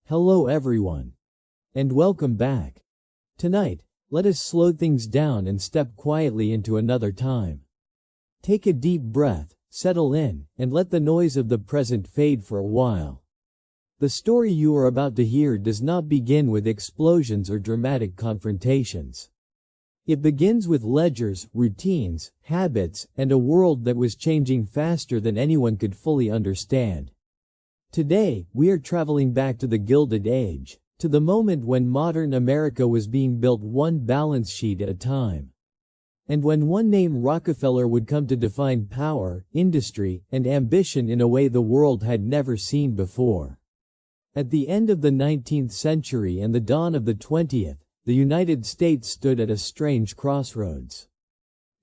Hello everyone, and welcome back. Tonight, let us slow things down and step quietly into another time. Take a deep breath, settle in, and let the noise of the present fade for a while. The story you are about to hear does not begin with explosions or dramatic confrontations. It begins with ledgers, routines, habits, and a world that was changing faster than anyone could fully understand. Today, we are traveling back to the Gilded Age, to the moment when modern America was being built one balance sheet at a time. And when one name Rockefeller would come to define power, industry, and ambition in a way the world had never seen before. At the end of the 19th century and the dawn of the 20th, the United States stood at a strange crossroads.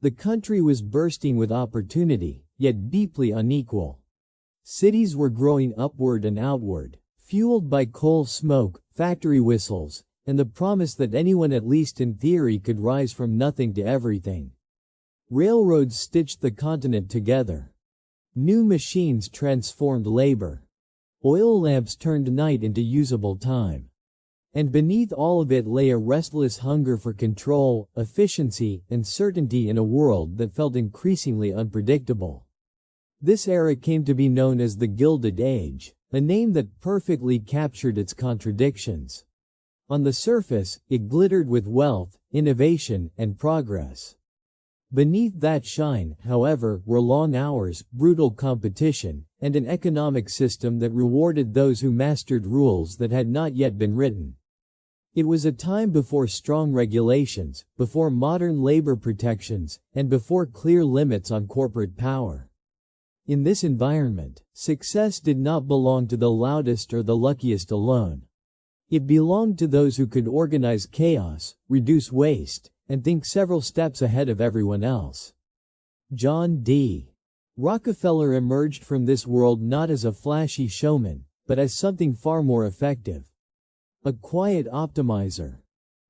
The country was bursting with opportunity, yet deeply unequal. Cities were growing upward and outward, fueled by coal smoke, factory whistles, and the promise that anyone at least in theory could rise from nothing to everything. Railroads stitched the continent together. New machines transformed labor. Oil lamps turned night into usable time. And beneath all of it lay a restless hunger for control, efficiency, and certainty in a world that felt increasingly unpredictable. This era came to be known as the Gilded Age, a name that perfectly captured its contradictions. On the surface, it glittered with wealth, innovation, and progress. Beneath that shine, however, were long hours, brutal competition, and an economic system that rewarded those who mastered rules that had not yet been written. It was a time before strong regulations, before modern labor protections, and before clear limits on corporate power. In this environment, success did not belong to the loudest or the luckiest alone. It belonged to those who could organize chaos, reduce waste, and think several steps ahead of everyone else. John D. Rockefeller emerged from this world not as a flashy showman, but as something far more effective. A quiet optimizer.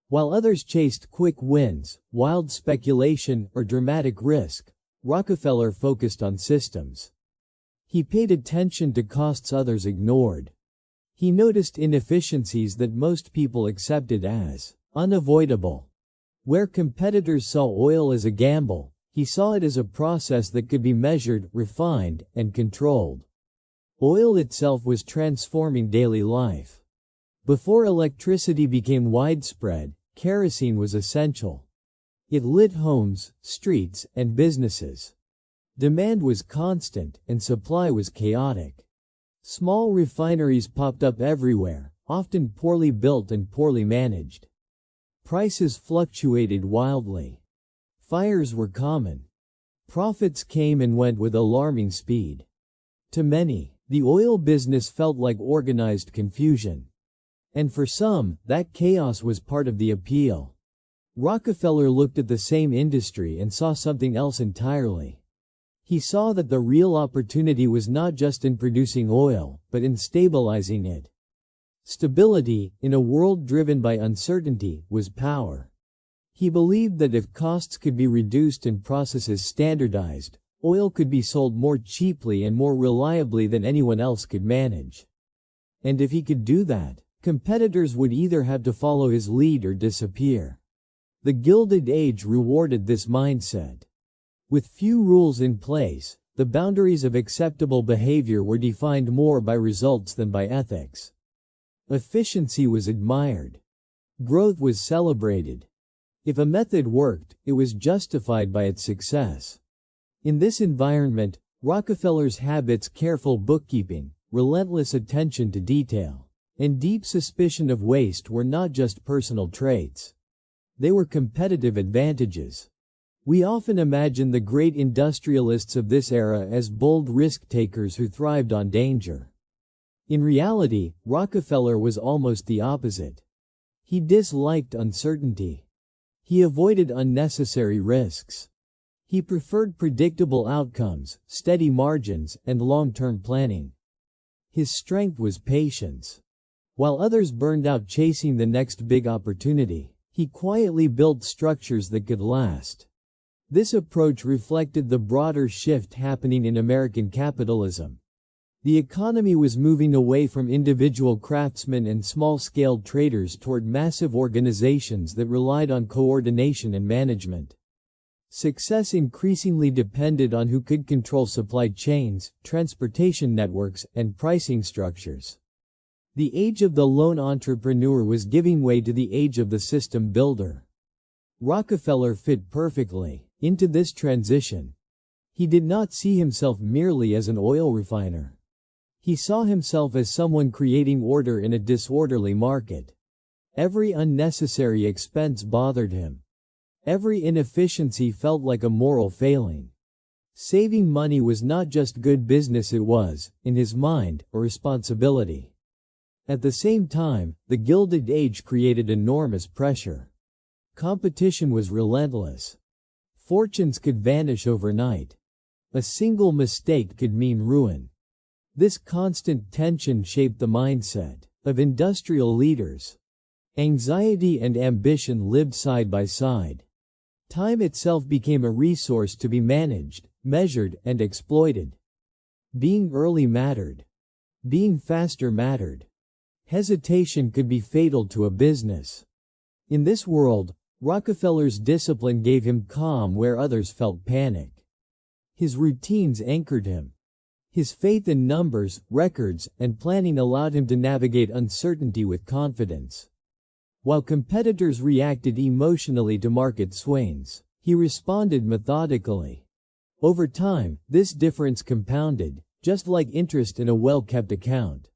While others chased quick wins, wild speculation, or dramatic risk, Rockefeller focused on systems. He paid attention to costs others ignored. He noticed inefficiencies that most people accepted as unavoidable. Where competitors saw oil as a gamble, he saw it as a process that could be measured, refined, and controlled. Oil itself was transforming daily life. Before electricity became widespread, kerosene was essential. It lit homes, streets, and businesses. Demand was constant, and supply was chaotic. Small refineries popped up everywhere, often poorly built and poorly managed. Prices fluctuated wildly. Fires were common. Profits came and went with alarming speed. To many, the oil business felt like organized confusion. And for some, that chaos was part of the appeal. Rockefeller looked at the same industry and saw something else entirely. He saw that the real opportunity was not just in producing oil, but in stabilizing it. Stability, in a world driven by uncertainty, was power. He believed that if costs could be reduced and processes standardized, oil could be sold more cheaply and more reliably than anyone else could manage. And if he could do that, competitors would either have to follow his lead or disappear. The Gilded Age rewarded this mindset. With few rules in place, the boundaries of acceptable behavior were defined more by results than by ethics. Efficiency was admired. Growth was celebrated. If a method worked, it was justified by its success. In this environment, Rockefeller's habits, careful bookkeeping, relentless attention to detail, and deep suspicion of waste were not just personal traits. They were competitive advantages. We often imagine the great industrialists of this era as bold risk-takers who thrived on danger. In reality, Rockefeller was almost the opposite. He disliked uncertainty. He avoided unnecessary risks. He preferred predictable outcomes, steady margins, and long-term planning. His strength was patience. While others burned out chasing the next big opportunity, he quietly built structures that could last. This approach reflected the broader shift happening in American capitalism. The economy was moving away from individual craftsmen and small-scale traders toward massive organizations that relied on coordination and management. Success increasingly depended on who could control supply chains, transportation networks, and pricing structures. The age of the lone entrepreneur was giving way to the age of the system builder. Rockefeller fit perfectly into this transition. He did not see himself merely as an oil refiner. He saw himself as someone creating order in a disorderly market. Every unnecessary expense bothered him. Every inefficiency felt like a moral failing. Saving money was not just good business, it was, in his mind, a responsibility. At the same time, the Gilded Age created enormous pressure. Competition was relentless. Fortunes could vanish overnight. A single mistake could mean ruin. This constant tension shaped the mindset of industrial leaders. Anxiety and ambition lived side by side. Time itself became a resource to be managed, measured, and exploited. Being early mattered. Being faster mattered. Hesitation could be fatal to a business. In this world, Rockefeller's discipline gave him calm where others felt panic. His routines anchored him. His faith in numbers, records, and planning allowed him to navigate uncertainty with confidence. While competitors reacted emotionally to market swings, he responded methodically. Over time, this difference compounded, just like interest in a well-kept account.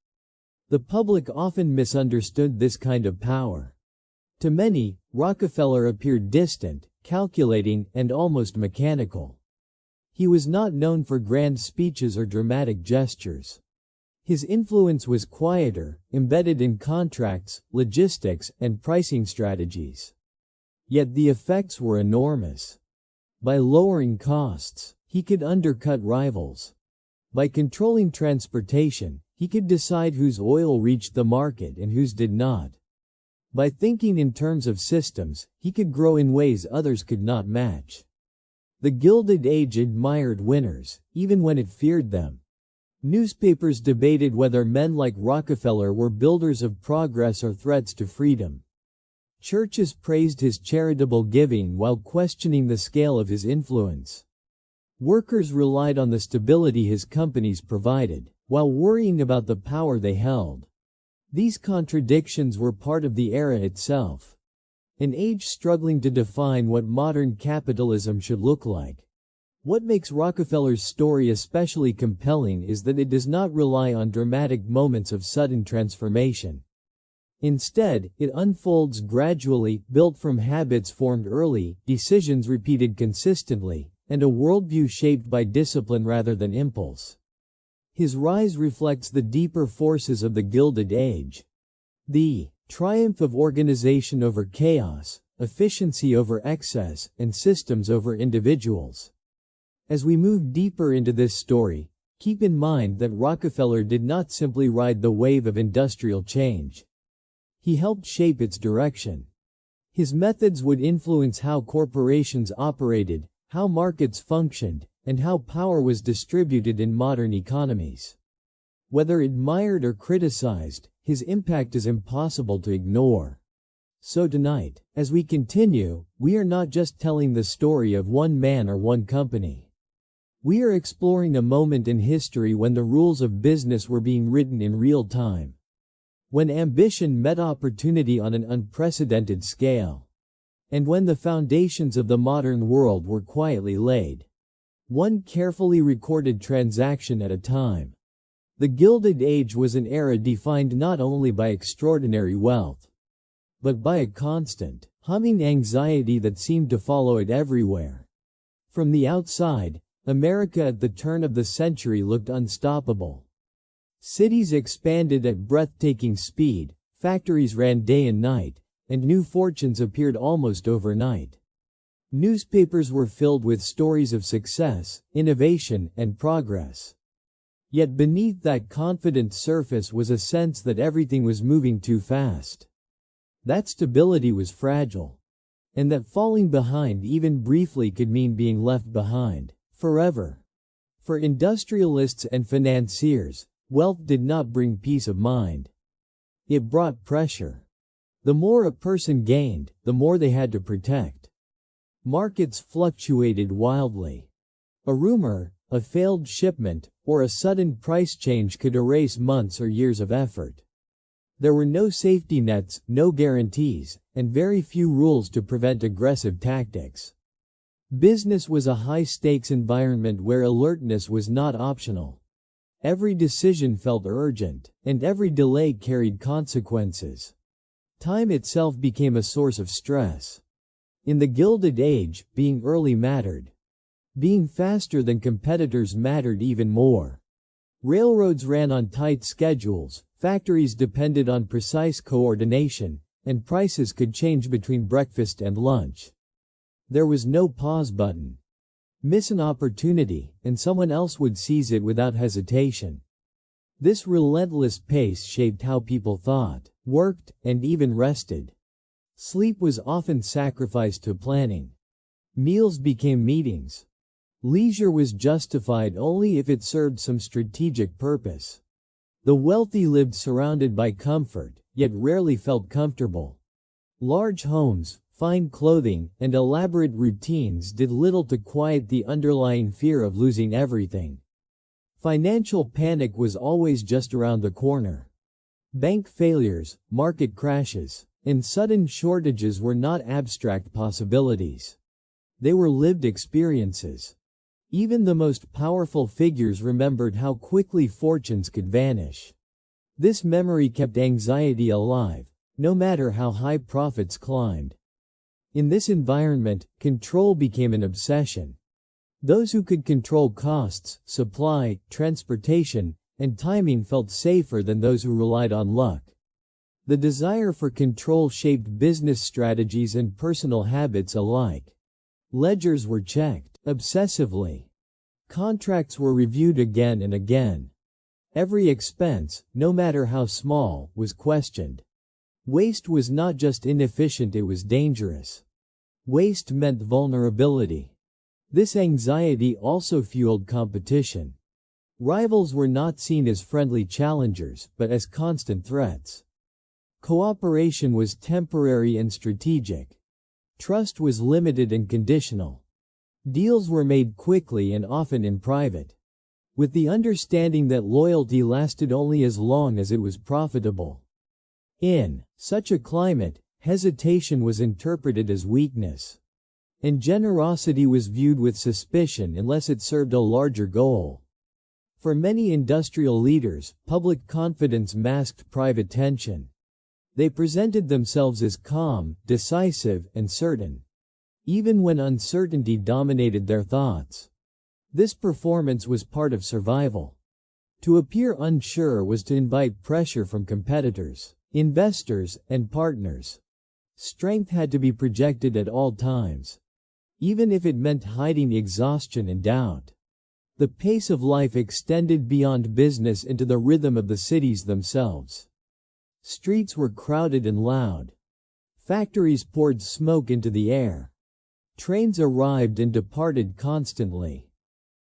The public often misunderstood this kind of power. To many, Rockefeller appeared distant, calculating, and almost mechanical. He was not known for grand speeches or dramatic gestures. His influence was quieter, embedded in contracts, logistics, and pricing strategies. Yet the effects were enormous. By lowering costs, he could undercut rivals. By controlling transportation, he could decide whose oil reached the market and whose did not. By thinking in terms of systems, he could grow in ways others could not match. The Gilded Age admired winners, even when it feared them. Newspapers debated whether men like Rockefeller were builders of progress or threats to freedom. Churches praised his charitable giving while questioning the scale of his influence. Workers relied on the stability his companies provided, while worrying about the power they held. These contradictions were part of the era itself. An age struggling to define what modern capitalism should look like. What makes Rockefeller's story especially compelling is that it does not rely on dramatic moments of sudden transformation. Instead, it unfolds gradually, built from habits formed early, decisions repeated consistently, and a worldview shaped by discipline rather than impulse. His rise reflects the deeper forces of the Gilded Age. The triumph of organization over chaos, efficiency over excess, and systems over individuals. As we move deeper into this story, keep in mind that Rockefeller did not simply ride the wave of industrial change. He helped shape its direction. His methods would influence how corporations operated, how markets functioned, and how power was distributed in modern economies. Whether admired or criticized, his impact is impossible to ignore. So tonight, as we continue, we are not just telling the story of one man or one company. We are exploring a moment in history when the rules of business were being written in real time. When ambition met opportunity on an unprecedented scale. And when the foundations of the modern world were quietly laid. One carefully recorded transaction at a time. The Gilded Age was an era defined not only by extraordinary wealth, but by a constant, humming anxiety that seemed to follow it everywhere. From the outside, America at the turn of the century looked unstoppable. Cities expanded at breathtaking speed, factories ran day and night, and new fortunes appeared almost overnight. Newspapers were filled with stories of success, innovation, and progress. Yet beneath that confident surface was a sense that everything was moving too fast. That stability was fragile. And that falling behind even briefly could mean being left behind forever. For industrialists and financiers, Wealth did not bring peace of mind. It brought pressure. The more a person gained, the more they had to protect. Markets fluctuated wildly. A rumor, a failed shipment, or a sudden price change could erase months or years of effort. There were no safety nets, no guarantees, and very few rules to prevent aggressive tactics. Business was a high-stakes environment where alertness was not optional. Every decision felt urgent, and every delay carried consequences. Time itself became a source of stress. In the Gilded Age, being early mattered. Being faster than competitors mattered even more. Railroads ran on tight schedules, factories depended on precise coordination, and prices could change between breakfast and lunch. There was no pause button. Miss an opportunity, and someone else would seize it without hesitation. This relentless pace shaped how people thought, worked, and even rested. Sleep was often sacrificed to planning. Meals became meetings. Leisure was justified only if it served some strategic purpose. The wealthy lived surrounded by comfort, yet rarely felt comfortable. Large homes, fine clothing, and elaborate routines did little to quiet the underlying fear of losing everything. Financial panic was always just around the corner. Bank failures, market crashes, and sudden shortages were not abstract possibilities. They were lived experiences. Even the most powerful figures remembered how quickly fortunes could vanish. This memory kept anxiety alive, no matter how high profits climbed. In this environment, control became an obsession. Those who could control costs, supply, transportation, and timing felt safer than those who relied on luck. The desire for control shaped business strategies and personal habits alike. Ledgers were checked obsessively. Contracts were reviewed again and again. Every expense, no matter how small, was questioned. Waste was not just inefficient, it was dangerous. Waste meant vulnerability. This anxiety also fueled competition. Rivals were not seen as friendly challengers, but as constant threats. Cooperation was temporary and strategic. Trust was limited and conditional. Deals were made quickly and often in private, with the understanding that loyalty lasted only as long as it was profitable. In such a climate, hesitation was interpreted as weakness, and generosity was viewed with suspicion unless it served a larger goal. For many industrial leaders, public confidence masked private tension. They presented themselves as calm, decisive, and certain, even when uncertainty dominated their thoughts. This performance was part of survival. To appear unsure was to invite pressure from competitors, investors, and partners. Strength had to be projected at all times, even if it meant hiding exhaustion and doubt. The pace of life extended beyond business into the rhythm of the cities themselves. Streets were crowded and loud. Factories poured smoke into the air. Trains arrived and departed constantly.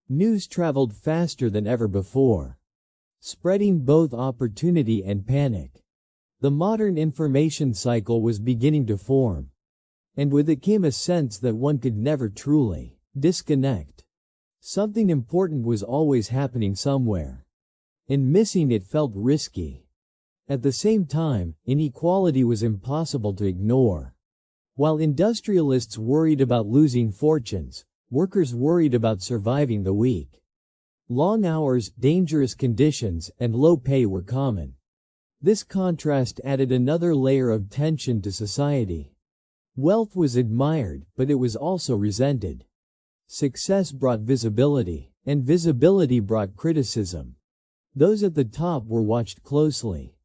News traveled faster than ever before, spreading both opportunity and panic. The modern information cycle was beginning to form, and with it came a sense that one could never truly disconnect. Something important was always happening somewhere, and missing it felt risky. At the same time, inequality was impossible to ignore. While industrialists worried about losing fortunes, workers worried about surviving the week. Long hours, dangerous conditions, and low pay were common. This contrast added another layer of tension to society. Wealth was admired, but it was also resented. Success brought visibility, and visibility brought criticism. Those at the top were watched closely,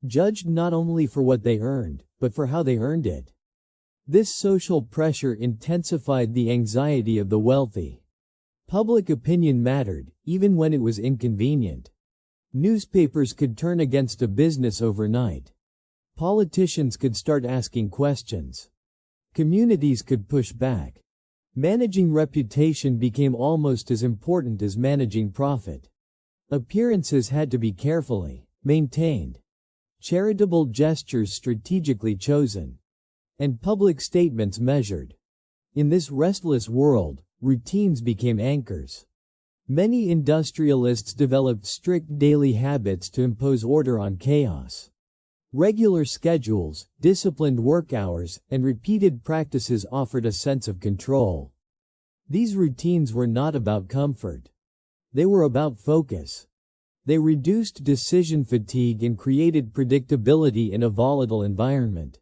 judged not only for what they earned, but for how they earned it. This social pressure intensified the anxiety of the wealthy. Public opinion mattered, even when it was inconvenient. Newspapers could turn against a business overnight. Politicians could start asking questions. Communities could push back. Managing reputation became almost as important as managing profit. Appearances had to be carefully maintained, charitable gestures strategically chosen, and public statements measured. In this restless world, routines became anchors. Many industrialists developed strict daily habits to impose order on chaos. Regular schedules, disciplined work hours, and repeated practices offered a sense of control. These routines were not about comfort. They were about focus. They reduced decision fatigue and created predictability in a volatile environment.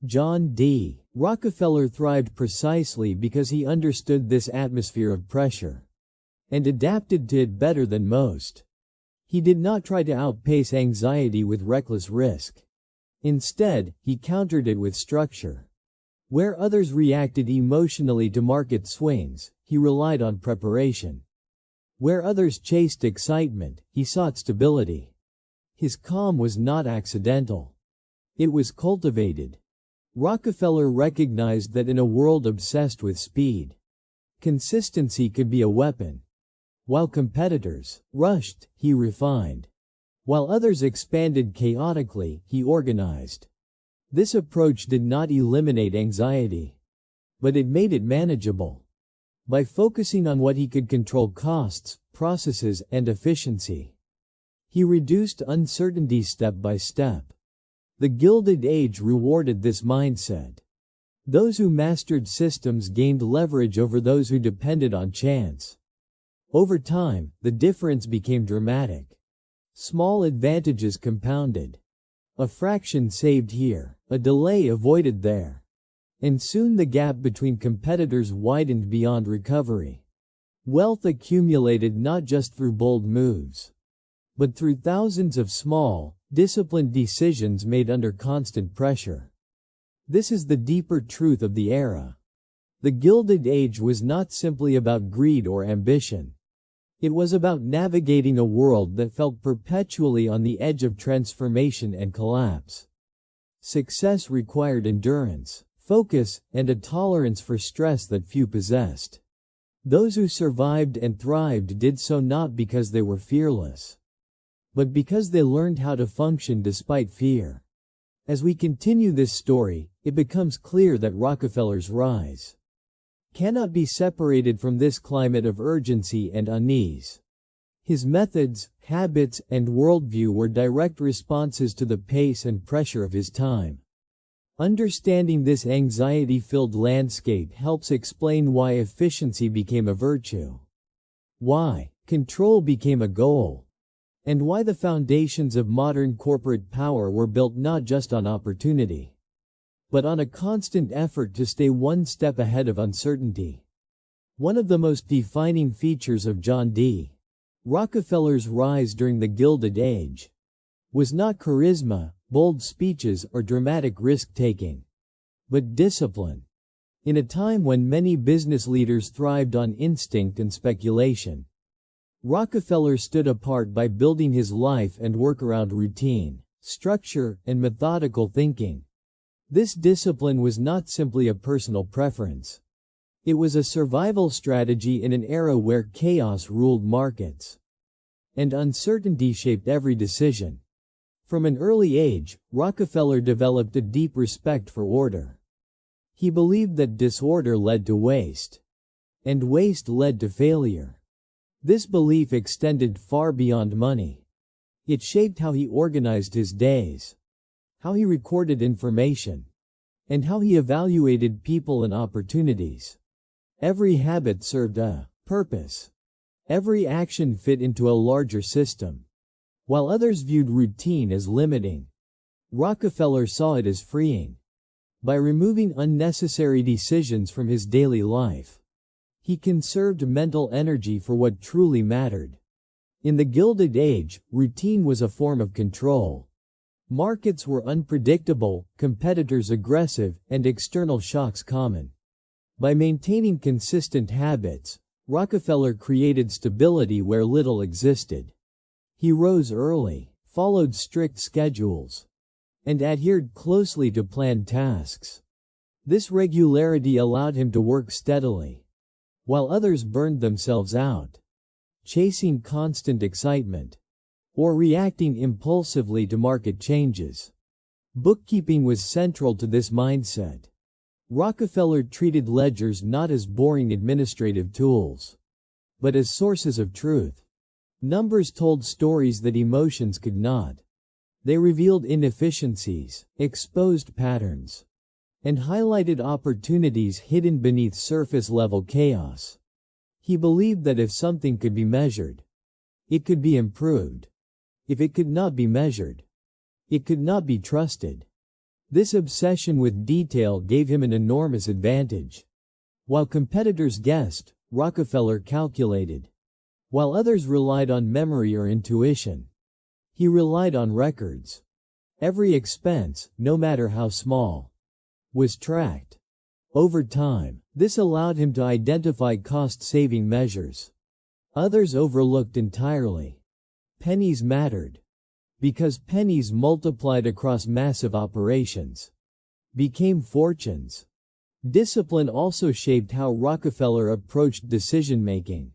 John D. Rockefeller thrived precisely because he understood this atmosphere of pressure and adapted to it better than most. He did not try to outpace anxiety with reckless risk. Instead, he countered it with structure. Where others reacted emotionally to market swings, he relied on preparation. Where others chased excitement, he sought stability. His calm was not accidental. It was cultivated. Rockefeller recognized that in a world obsessed with speed, consistency could be a weapon. While competitors rushed, he refined. While others expanded chaotically, he organized. This approach did not eliminate anxiety, but it made it manageable. By focusing on what he could control: costs, processes, and efficiency, he reduced uncertainty step by step. The Gilded Age rewarded this mindset. Those who mastered systems gained leverage over those who depended on chance. Over time, the difference became dramatic. Small advantages compounded. A fraction saved here, a delay avoided there. And soon the gap between competitors widened beyond recovery. Wealth accumulated not just through bold moves, but through thousands of small, disciplined decisions made under constant pressure. This is the deeper truth of the era. The Gilded Age was not simply about greed or ambition. It was about navigating a world that felt perpetually on the edge of transformation and collapse. Success required endurance, focus, and a tolerance for stress that few possessed. Those who survived and thrived did so not because they were fearless, but because they learned how to function despite fear. As we continue this story, it becomes clear that Rockefeller's rise cannot be separated from this climate of urgency and unease. His methods, habits, and worldview were direct responses to the pace and pressure of his time. Understanding this anxiety-filled landscape helps explain why efficiency became a virtue, why control became a goal, and why the foundations of modern corporate power were built not just on opportunity, but on a constant effort to stay one step ahead of uncertainty. One of the most defining features of John D. Rockefeller's rise during the Gilded Age was not charisma, bold speeches, or dramatic risk-taking, but discipline. In a time when many business leaders thrived on instinct and speculation, Rockefeller stood apart by building his life and work around routine, structure, and methodical thinking. This discipline was not simply a personal preference. It was a survival strategy in an era where chaos ruled markets, and uncertainty shaped every decision. From an early age, Rockefeller developed a deep respect for order. He believed that disorder led to waste, and waste led to failure. This belief extended far beyond money. It shaped how he organized his days, how he recorded information, and how he evaluated people and opportunities. Every habit served a purpose. Every action fit into a larger system. While others viewed routine as limiting, Rockefeller saw it as freeing. By removing unnecessary decisions from his daily life, he conserved mental energy for what truly mattered. In the Gilded Age, routine was a form of control. Markets were unpredictable, competitors aggressive, and external shocks common. By maintaining consistent habits, Rockefeller created stability where little existed. He rose early, followed strict schedules, and adhered closely to planned tasks. This regularity allowed him to work steadily, while others burned themselves out. chasing constant excitement, or reacting impulsively to market changes. Bookkeeping was central to this mindset. Rockefeller treated ledgers not as boring administrative tools, but as sources of truth. Numbers told stories that emotions could not. They revealed inefficiencies, exposed patterns, and highlighted opportunities hidden beneath surface-level chaos. He believed that if something could be measured, it could be improved. If it could not be measured, it could not be trusted. This obsession with detail gave him an enormous advantage. While competitors guessed, Rockefeller calculated. While others relied on memory or intuition, he relied on records. Every expense, no matter how small, was tracked. Over time, this allowed him to identify cost-saving measures others overlooked entirely. Pennies mattered, because pennies multiplied across massive operations became fortunes. Discipline also shaped how Rockefeller approached decision-making.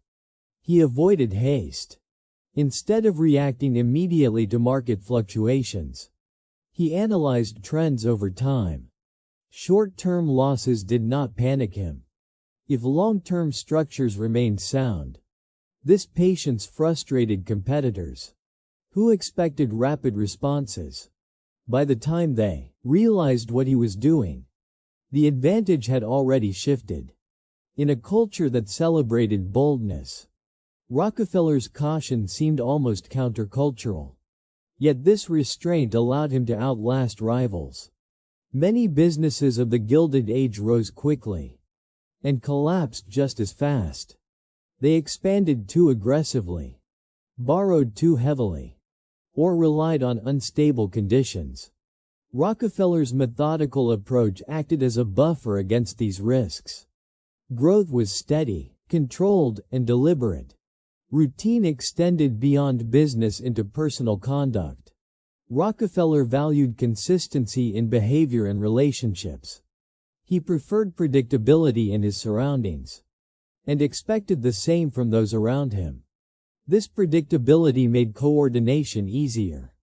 He avoided haste. Instead of reacting immediately to market fluctuations, he analyzed trends over time. Short-term losses did not panic him. If long-term structures remained sound, this patience frustrated competitors, who expected rapid responses. By the time they realized what he was doing, the advantage had already shifted. In a culture that celebrated boldness, Rockefeller's caution seemed almost countercultural. Yet this restraint allowed him to outlast rivals. Many businesses of the Gilded Age rose quickly and collapsed just as fast. They expanded too aggressively, borrowed too heavily, or relied on unstable conditions. Rockefeller's methodical approach acted as a buffer against these risks. Growth was steady, controlled, and deliberate. Routine extended beyond business into personal conduct. Rockefeller valued consistency in behavior and relationships. He preferred predictability in his surroundings and expected the same from those around him. This predictability made coordination easier.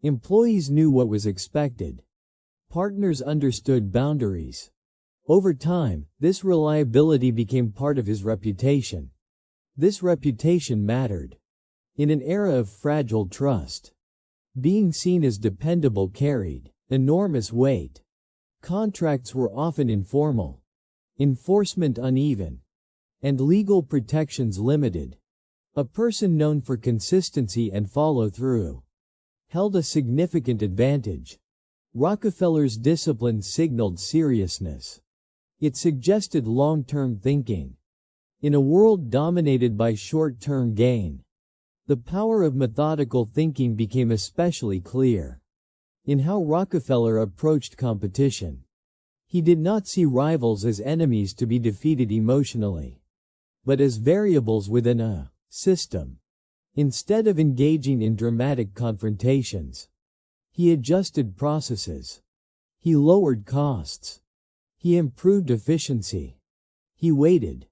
Employees knew what was expected. Partners understood boundaries. Over time, this reliability became part of his reputation. This reputation mattered. In an era of fragile trust, being seen as dependable carried enormous weight. Contracts were often informal, enforcement uneven, and legal protections limited. A person known for consistency and follow-through held a significant advantage. Rockefeller's discipline signaled seriousness. It suggested long-term thinking. In a world dominated by short-term gain, the power of methodical thinking became especially clear in how Rockefeller approached competition. He did not see rivals as enemies to be defeated emotionally, but as variables within a system. Instead of engaging in dramatic confrontations, he adjusted processes. He lowered costs. He improved efficiency. He waited.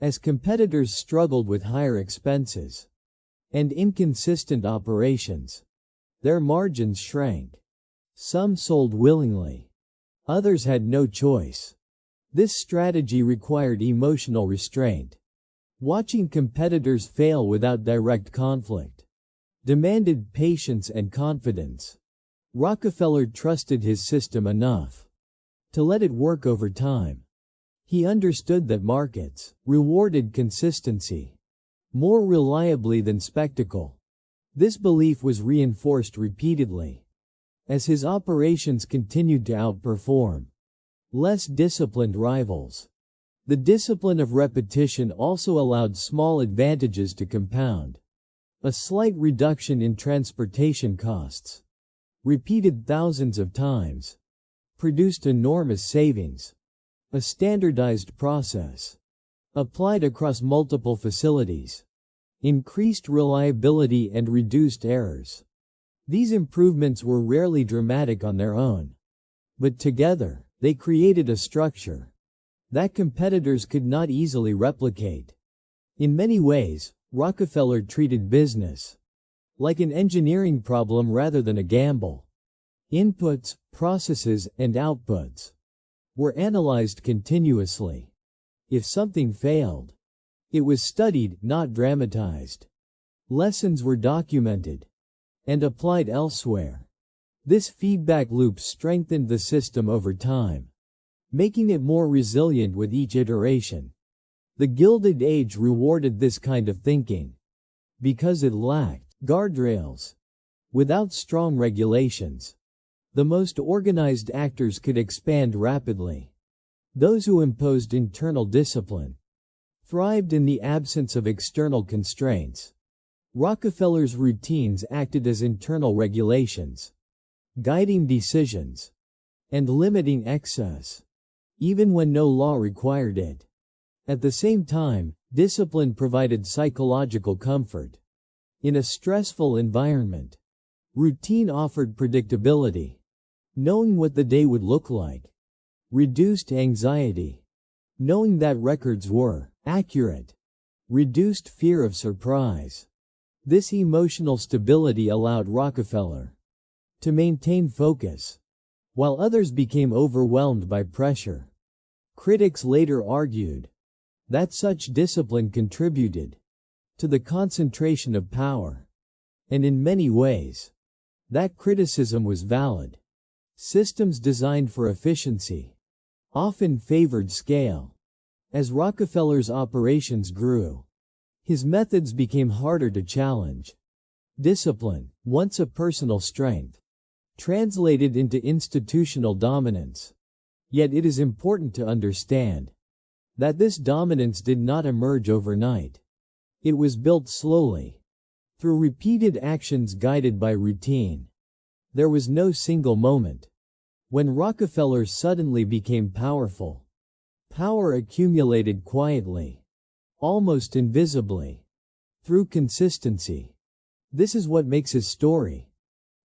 As competitors struggled with higher expenses and inconsistent operations, their margins shrank. Some sold willingly. Others had no choice. This strategy required emotional restraint. Watching competitors fail without direct conflict demanded patience and confidence. Rockefeller trusted his system enough to let it work over time. He understood that markets rewarded consistency more reliably than spectacle. This belief was reinforced repeatedly as his operations continued to outperform less disciplined rivals. The discipline of repetition also allowed small advantages to compound. A slight reduction in transportation costs, repeated thousands of times, produced enormous savings. A standardized process, applied across multiple facilities, increased reliability and reduced errors. These improvements were rarely dramatic on their own, but together, they created a structure that competitors could not easily replicate. In many ways, Rockefeller treated business like an engineering problem rather than a gamble. Inputs, processes, and outputs were analyzed continuously. If something failed, it was studied, not dramatized. Lessons were documented and applied elsewhere. This feedback loop strengthened the system over time, making it more resilient with each iteration. The Gilded Age rewarded this kind of thinking because it lacked guardrails. Without strong regulations, the most organized actors could expand rapidly. Those who imposed internal discipline thrived in the absence of external constraints. Rockefeller's routines acted as internal regulations, guiding decisions and limiting excess, even when no law required it. At the same time, discipline provided psychological comfort. In a stressful environment, routine offered predictability. Knowing what the day would look like reduced anxiety. Knowing that records were accurate reduced fear of surprise. This emotional stability allowed Rockefeller to maintain focus, while others became overwhelmed by pressure. Critics later argued that such discipline contributed to the concentration of power, and in many ways, that criticism was valid. Systems designed for efficiency often favored scale. As Rockefeller's operations grew, his methods became harder to challenge. Discipline, once a personal strength, translated into institutional dominance. Yet it is important to understand that this dominance did not emerge overnight. It was built slowly, through repeated actions guided by routine. There was no single moment when Rockefeller suddenly became powerful. Power accumulated quietly, almost invisibly, through consistency. This is what makes his story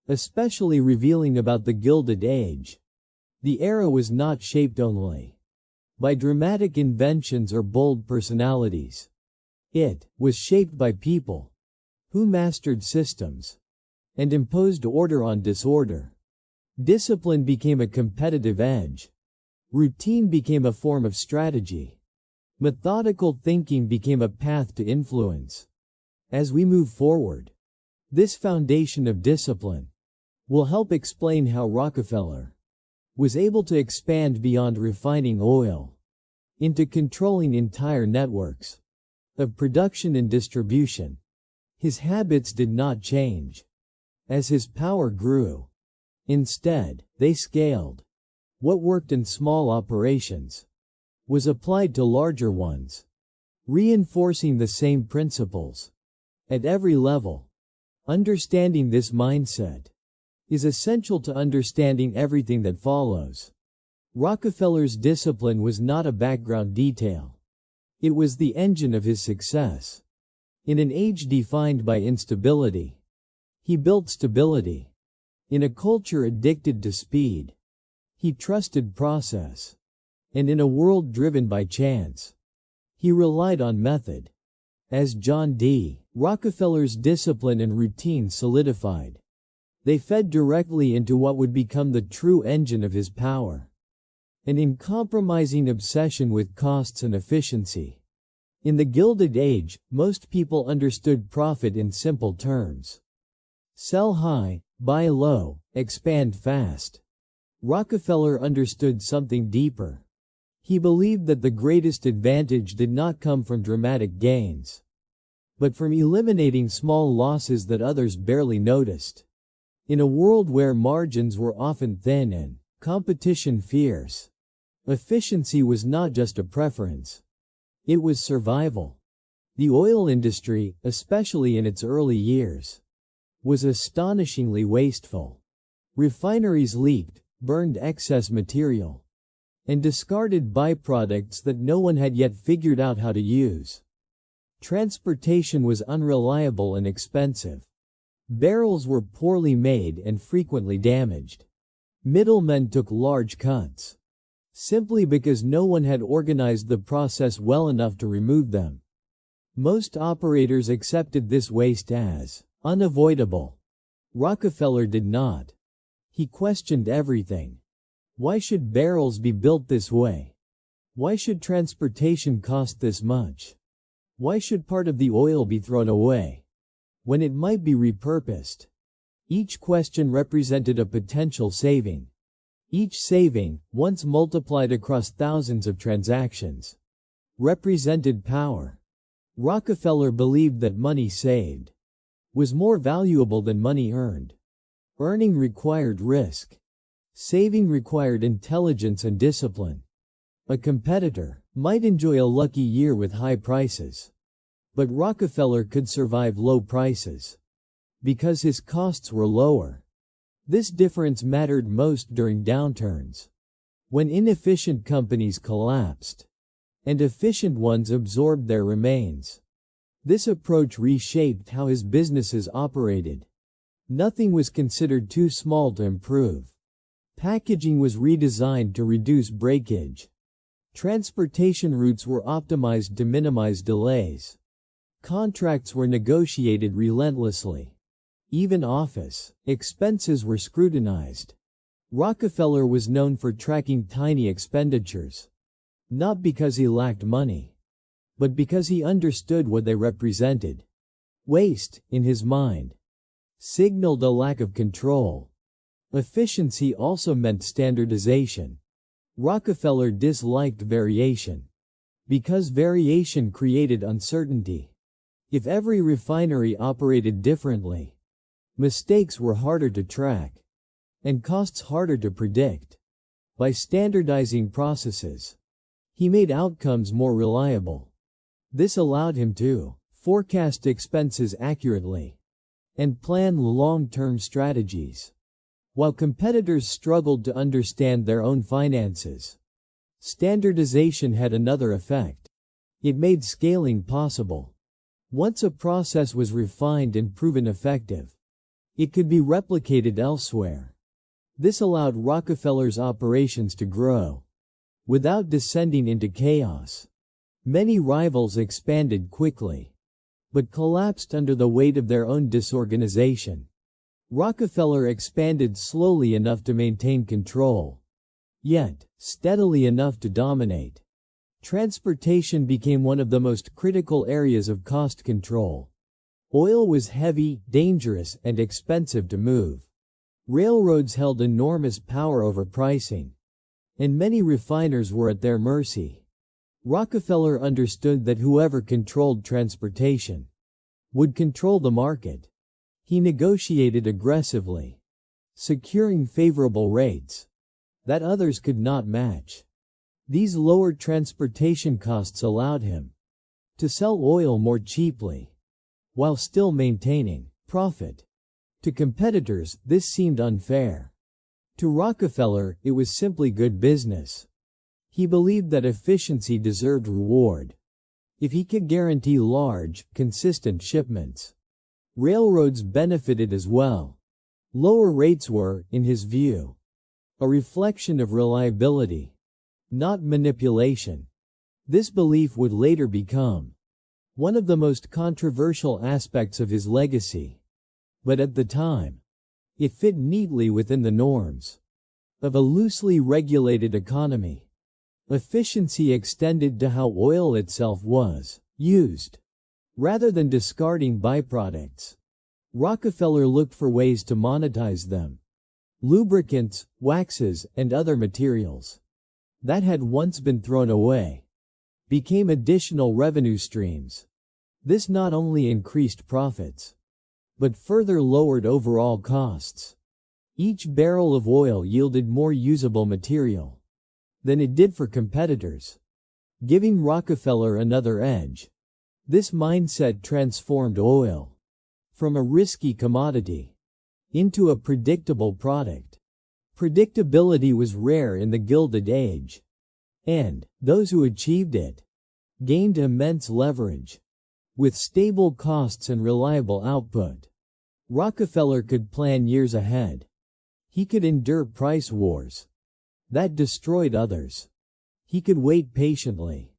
especially revealing about the Gilded Age. The era was not shaped only by dramatic inventions or bold personalities. It was shaped by people who mastered systems and imposed order on disorder. Discipline became a competitive edge. Routine became a form of strategy. Methodical thinking became a path to influence. As we move forward, this foundation of discipline will help explain how Rockefeller was able to expand beyond refining oil into controlling entire networks of production and distribution. His habits did not change as his power grew. Instead, they scaled. What worked in small operations was applied to larger ones, reinforcing the same principles at every level. Understanding this mindset is essential to understanding everything that follows. Rockefeller's discipline was not a background detail. It was the engine of his success. In an age defined by instability, he built stability. In a culture addicted to speed, he trusted process. And in a world driven by chance, he relied on method. As John D. Rockefeller's discipline and routine solidified, they fed directly into what would become the true engine of his power, an uncompromising obsession with costs and efficiency. In the Gilded Age, most people understood profit in simple terms. Sell high, buy low, expand fast. Rockefeller understood something deeper. He believed that the greatest advantage did not come from dramatic gains, but from eliminating small losses that others barely noticed. In a world where margins were often thin and competition fierce, efficiency was not just a preference. It was survival. The oil industry, especially in its early years, was astonishingly wasteful. Refineries leaked, burned excess material, and discarded byproducts that no one had yet figured out how to use. Transportation was unreliable and expensive. Barrels were poorly made and frequently damaged. Middlemen took large cuts, simply because no one had organized the process well enough to remove them. Most operators accepted this waste as unavoidable. Rockefeller did not. He questioned everything. Why should barrels be built this way? Why should transportation cost this much? Why should part of the oil be thrown away when it might be repurposed? Each question represented a potential saving. Each saving, once multiplied across thousands of transactions, represented power. Rockefeller believed that money saved was more valuable than money earned. Earning required risk. Saving required intelligence and discipline. A competitor might enjoy a lucky year with high prices, but Rockefeller could survive low prices because his costs were lower. This difference mattered most during downturns, when inefficient companies collapsed and efficient ones absorbed their remains. This approach reshaped how his businesses operated. Nothing was considered too small to improve. Packaging was redesigned to reduce breakage. Transportation routes were optimized to minimize delays. Contracts were negotiated relentlessly. Even office expenses were scrutinized. Rockefeller was known for tracking tiny expenditures, not because he lacked money, but because he understood what they represented. Waste, in his mind, signaled a lack of control. Efficiency also meant standardization. Rockefeller disliked variation because variation created uncertainty. If every refinery operated differently, mistakes were harder to track and costs harder to predict. By standardizing processes, he made outcomes more reliable. This allowed him to forecast expenses accurately and plan long-term strategies. While competitors struggled to understand their own finances, standardization had another effect. It made scaling possible. Once a process was refined and proven effective, it could be replicated elsewhere. This allowed Rockefeller's operations to grow without descending into chaos. Many rivals expanded quickly, but collapsed under the weight of their own disorganization. Rockefeller expanded slowly enough to maintain control, yet steadily enough to dominate. Transportation became one of the most critical areas of cost control. Oil was heavy, dangerous, and expensive to move. Railroads held enormous power over pricing, and many refiners were at their mercy. Rockefeller understood that whoever controlled transportation would control the market. He negotiated aggressively, securing favorable rates that others could not match. These lowered transportation costs allowed him to sell oil more cheaply while still maintaining profit. To competitors, this seemed unfair. To Rockefeller, it was simply good business. He believed that efficiency deserved reward if he could guarantee large, consistent shipments. Railroads benefited as well. Lower rates were, in his view, a reflection of reliability, not manipulation. This belief would later become one of the most controversial aspects of his legacy. But at the time, it fit neatly within the norms of a loosely regulated economy. Efficiency extended to how oil itself was used. Rather than discarding byproducts, Rockefeller looked for ways to monetize them. Lubricants, waxes, and other materials that had once been thrown away became additional revenue streams. This not only increased profits, but further lowered overall costs. Each barrel of oil yielded more usable material than it did for competitors, giving Rockefeller another edge. This mindset transformed oil from a risky commodity into a predictable product. Predictability was rare in the Gilded Age, and those who achieved it gained immense leverage. With stable costs and reliable output, Rockefeller could plan years ahead. He could endure price wars that destroyed others. He could wait patiently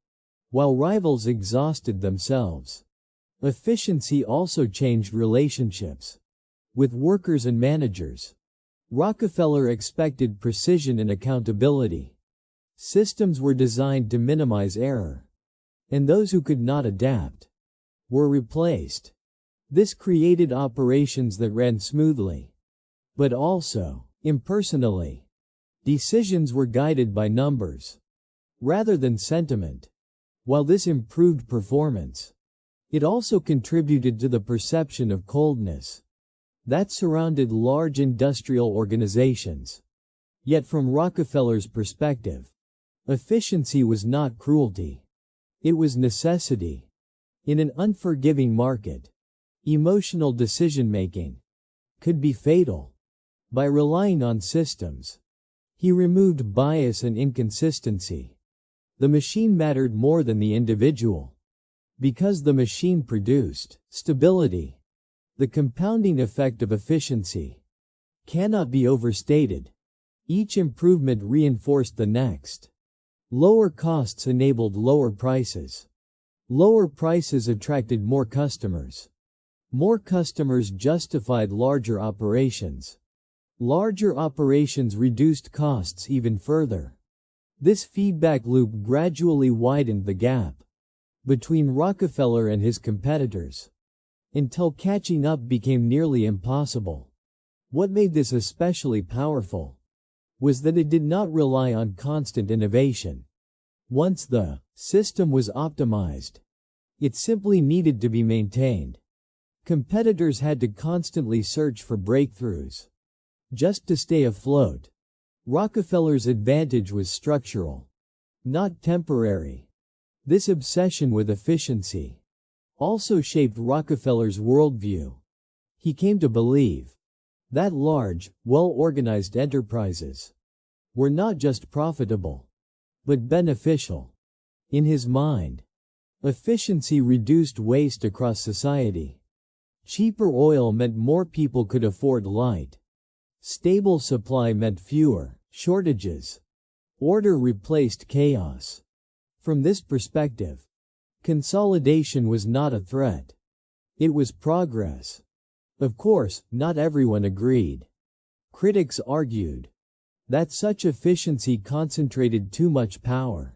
while rivals exhausted themselves. Efficiency also changed relationships with workers and managers. Rockefeller expected precision and accountability. Systems were designed to minimize error, and those who could not adapt were replaced. This created operations that ran smoothly, but also impersonally. Decisions were guided by numbers rather than sentiment. While this improved performance, it also contributed to the perception of coldness that surrounded large industrial organizations. Yet from Rockefeller's perspective, efficiency was not cruelty. It was necessity. In an unforgiving market, emotional decision-making could be fatal. By relying on systems, he removed bias and inconsistency. The machine mattered more than the individual, because the machine produced stability. The compounding effect of efficiency cannot be overstated. Each improvement reinforced the next. Lower costs enabled lower prices. Lower prices attracted more customers. More customers justified larger operations. Larger operations reduced costs even further. This feedback loop gradually widened the gap between Rockefeller and his competitors, until catching up became nearly impossible. What made this especially powerful was that it did not rely on constant innovation. Once the system was optimized, it simply needed to be maintained. Competitors had to constantly search for breakthroughs just to stay afloat. Rockefeller's advantage was structural, not temporary. This obsession with efficiency also shaped Rockefeller's worldview. He came to believe that large, well-organized enterprises were not just profitable, but beneficial. In his mind, efficiency reduced waste across society. Cheaper oil meant more people could afford light. Stable supply meant fewer shortages. Order replaced chaos. From this perspective, consolidation was not a threat. It was progress. Of course, not everyone agreed. Critics argued that such efficiency concentrated too much power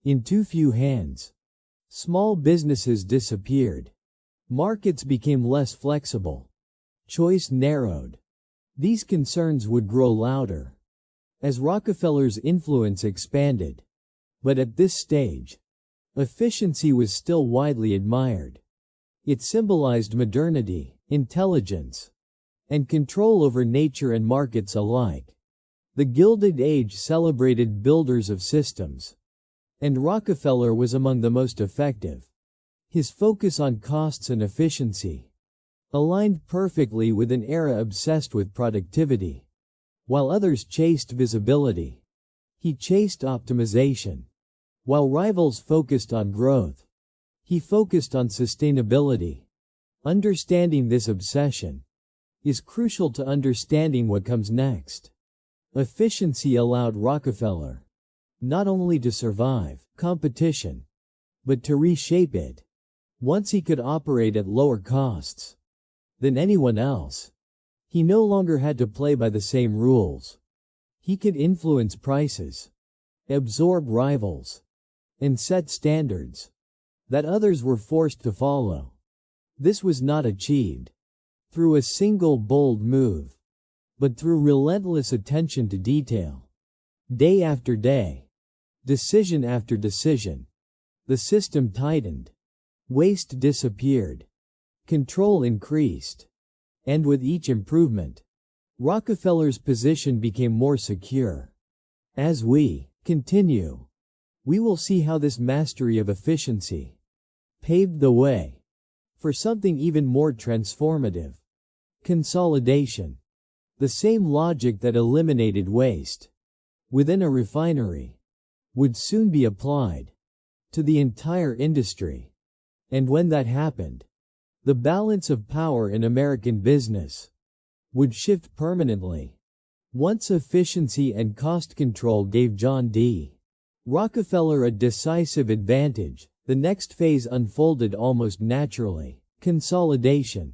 in too few hands. Small businesses disappeared. Markets became less flexible. Choice narrowed. These concerns would grow louder as Rockefeller's influence expanded. But at this stage, efficiency was still widely admired. It symbolized modernity, intelligence, and control over nature and markets alike. The Gilded Age celebrated builders of systems, and Rockefeller was among the most effective. His focus on costs and efficiency aligned perfectly with an era obsessed with productivity. While others chased visibility, he chased optimization. While rivals focused on growth, he focused on sustainability. Understanding this obsession is crucial to understanding what comes next. Efficiency allowed Rockefeller not only to survive competition, but to reshape it. Once he could operate at lower costs than anyone else, he no longer had to play by the same rules. He could influence prices, absorb rivals, and set standards that others were forced to follow. This was not achieved through a single bold move, but through relentless attention to detail. Day after day, decision after decision, the system tightened. Waste disappeared. Control increased. And with each improvement, Rockefeller's position became more secure. As we continue, we will see how this mastery of efficiency paved the way for something even more transformative. Consolidation. The same logic that eliminated waste within a refinery would soon be applied to the entire industry. And when that happened, the balance of power in American business would shift permanently. Once efficiency and cost control gave John D. Rockefeller a decisive advantage, the next phase unfolded almost naturally: consolidation.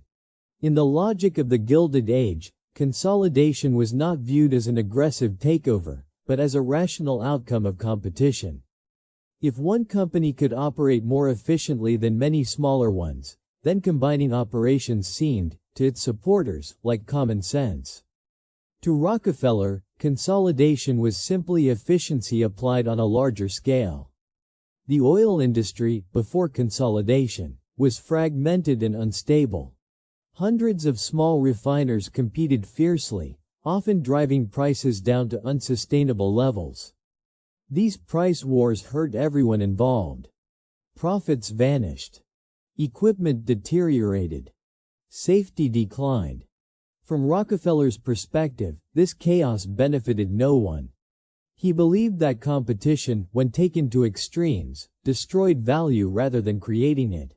In the logic of the Gilded Age, consolidation was not viewed as an aggressive takeover, but as a rational outcome of competition. If one company could operate more efficiently than many smaller ones, then combining operations seemed, to its supporters, like common sense. To Rockefeller, consolidation was simply efficiency applied on a larger scale. The oil industry, before consolidation, was fragmented and unstable. Hundreds of small refiners competed fiercely, often driving prices down to unsustainable levels. These price wars hurt everyone involved. Profits vanished. Equipment deteriorated. Safety declined. From Rockefeller's perspective, this chaos benefited no one. He believed that competition, when taken to extremes, destroyed value rather than creating it.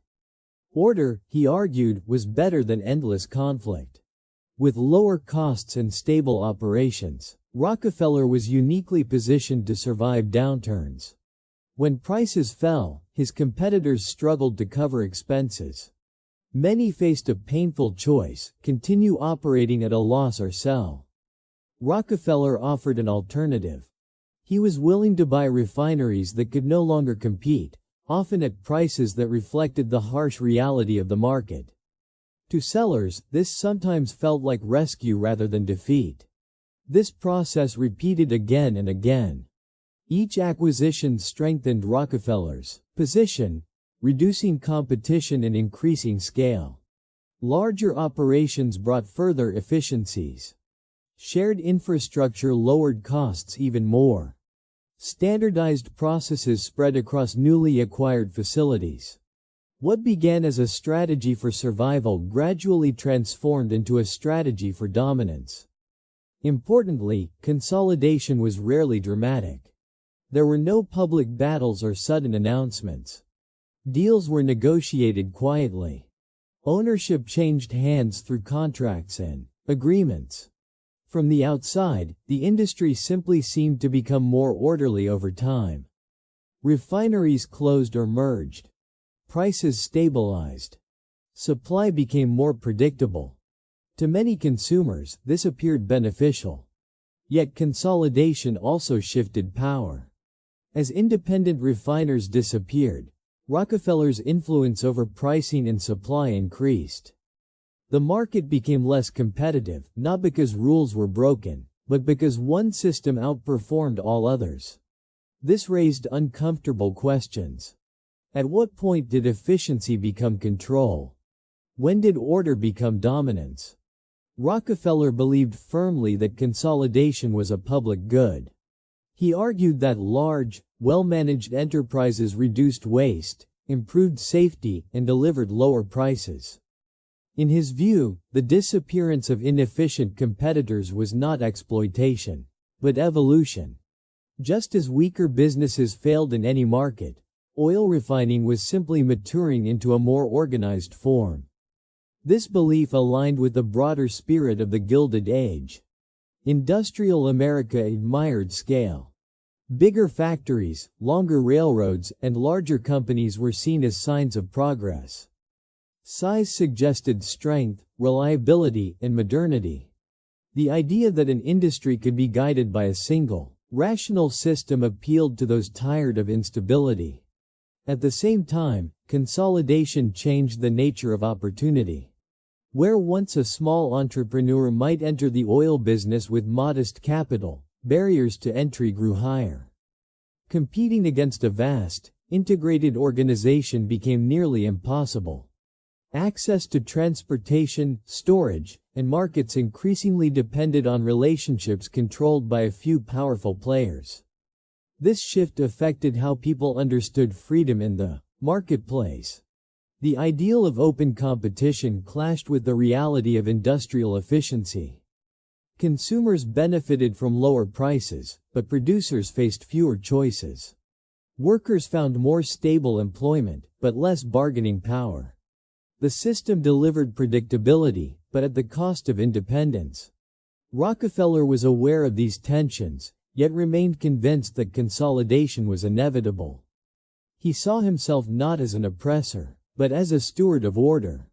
Order, he argued, was better than endless conflict. With lower costs and stable operations, Rockefeller was uniquely positioned to survive downturns. When prices fell, his competitors struggled to cover expenses. Many faced a painful choice: continue operating at a loss or sell. Rockefeller offered an alternative. He was willing to buy refineries that could no longer compete, often at prices that reflected the harsh reality of the market. To sellers, this sometimes felt like rescue rather than defeat. This process repeated again and again. Each acquisition strengthened Rockefeller's position, reducing competition and increasing scale. Larger operations brought further efficiencies. Shared infrastructure lowered costs even more. Standardized processes spread across newly acquired facilities. What began as a strategy for survival gradually transformed into a strategy for dominance. Importantly, consolidation was rarely dramatic. There were no public battles or sudden announcements. Deals were negotiated quietly. Ownership changed hands through contracts and agreements. From the outside, the industry simply seemed to become more orderly over time. Refineries closed or merged. Prices stabilized. Supply became more predictable. To many consumers, this appeared beneficial. Yet consolidation also shifted power. As independent refiners disappeared, Rockefeller's influence over pricing and supply increased. The market became less competitive, not because rules were broken, but because one system outperformed all others. This raised uncomfortable questions. At what point did efficiency become control? When did order become dominance? Rockefeller believed firmly that consolidation was a public good. He argued that large, well-managed enterprises reduced waste, improved safety, and delivered lower prices. In his view, the disappearance of inefficient competitors was not exploitation, but evolution. Just as weaker businesses failed in any market, oil refining was simply maturing into a more organized form. This belief aligned with the broader spirit of the Gilded Age. Industrial America admired scale. Bigger factories, longer railroads, and larger companies were seen as signs of progress. Size suggested strength, reliability, and modernity. The idea that an industry could be guided by a single, rational system appealed to those tired of instability. At the same time, consolidation changed the nature of opportunity. Where once a small entrepreneur might enter the oil business with modest capital, barriers to entry grew higher. Competing against a vast, integrated organization became nearly impossible. Access to transportation, storage, and markets increasingly depended on relationships controlled by a few powerful players. This shift affected how people understood freedom in the marketplace. The ideal of open competition clashed with the reality of industrial efficiency. Consumers benefited from lower prices, but producers faced fewer choices. Workers found more stable employment, but less bargaining power. The system delivered predictability, but at the cost of independence. Rockefeller was aware of these tensions, yet remained convinced that consolidation was inevitable. He saw himself not as an oppressor, but as a steward of order.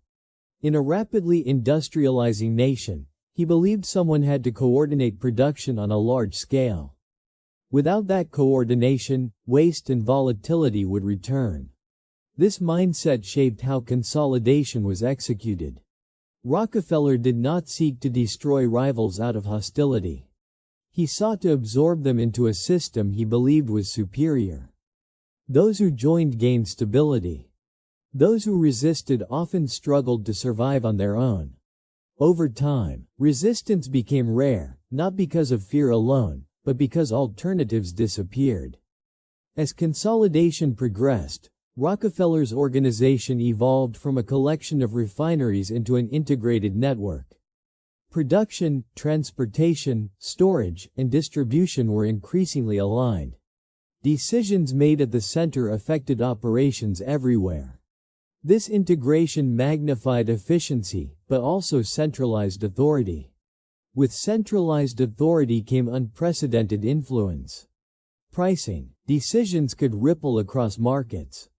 In a rapidly industrializing nation, he believed someone had to coordinate production on a large scale. Without that coordination, waste and volatility would return. This mindset shaped how consolidation was executed. Rockefeller did not seek to destroy rivals out of hostility. He sought to absorb them into a system he believed was superior. Those who joined gained stability. Those who resisted often struggled to survive on their own. Over time, resistance became rare, not because of fear alone, but because alternatives disappeared. As consolidation progressed, Rockefeller's organization evolved from a collection of refineries into an integrated network. Production, transportation, storage, and distribution were increasingly aligned. Decisions made at the center affected operations everywhere. This integration magnified efficiency, but also centralized authority. With centralized authority came unprecedented influence. Pricing decisions could ripple across markets.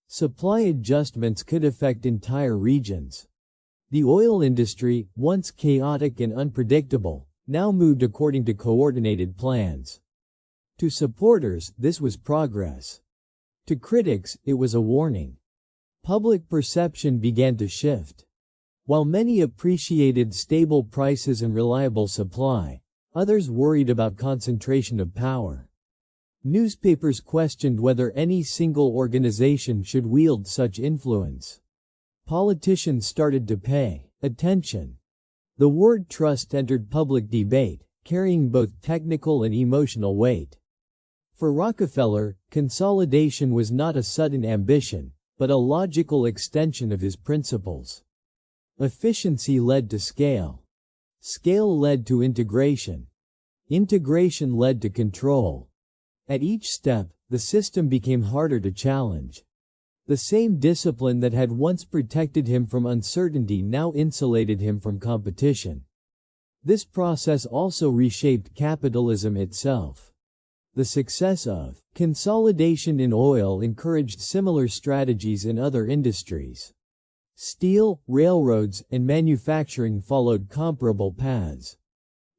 Supply adjustments could affect entire regions. The oil industry, once chaotic and unpredictable, now moved according to coordinated plans. To supporters, this was progress. To critics, it was a warning. Public perception began to shift. While many appreciated stable prices and reliable supply, others worried about concentration of power. Newspapers questioned whether any single organization should wield such influence. Politicians started to pay attention. The word trust entered public debate, carrying both technical and emotional weight. For Rockefeller, consolidation was not a sudden ambition, but a logical extension of his principles. Efficiency led to scale. Scale led to integration. Integration led to control. At each step, the system became harder to challenge. The same discipline that had once protected him from uncertainty now insulated him from competition. This process also reshaped capitalism itself. The success of consolidation in oil encouraged similar strategies in other industries. Steel, railroads, and manufacturing followed comparable paths.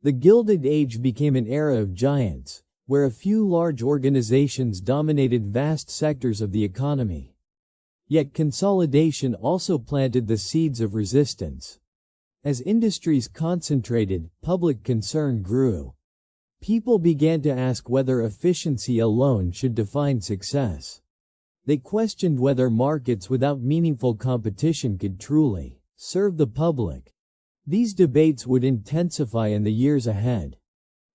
The Gilded Age became an era of giants, where a few large organizations dominated vast sectors of the economy. Yet consolidation also planted the seeds of resistance. As industries concentrated, public concern grew. People began to ask whether efficiency alone should define success. They questioned whether markets without meaningful competition could truly serve the public. These debates would intensify in the years ahead.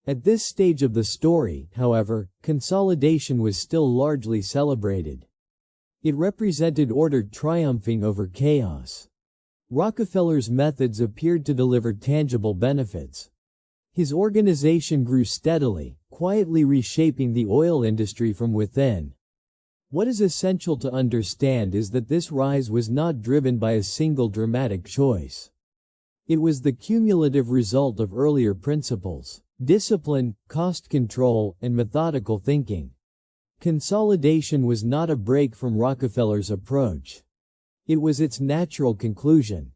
At this stage of the story, however, consolidation was still largely celebrated. It represented order triumphing over chaos. Rockefeller's methods appeared to deliver tangible benefits. His organization grew steadily, quietly reshaping the oil industry from within. What is essential to understand is that this rise was not driven by a single dramatic choice. It was the cumulative result of earlier principles: discipline, cost control, and methodical thinking. Consolidation was not a break from Rockefeller's approach. It was its natural conclusion.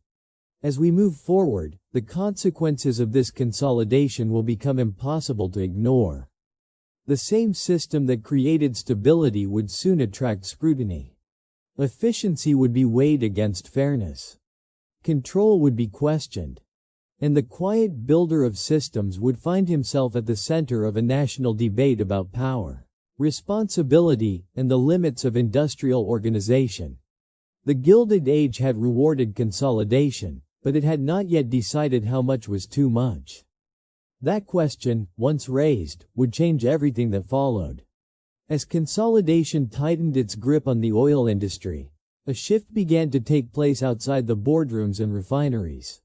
As we move forward, the consequences of this consolidation will become impossible to ignore. The same system that created stability would soon attract scrutiny. Efficiency would be weighed against fairness. Control would be questioned. And the quiet builder of systems would find himself at the center of a national debate about power, responsibility, and the limits of industrial organization. The Gilded Age had rewarded consolidation, but it had not yet decided how much was too much. That question, once raised, would change everything that followed. As consolidation tightened its grip on the oil industry, a shift began to take place outside the boardrooms and refineries.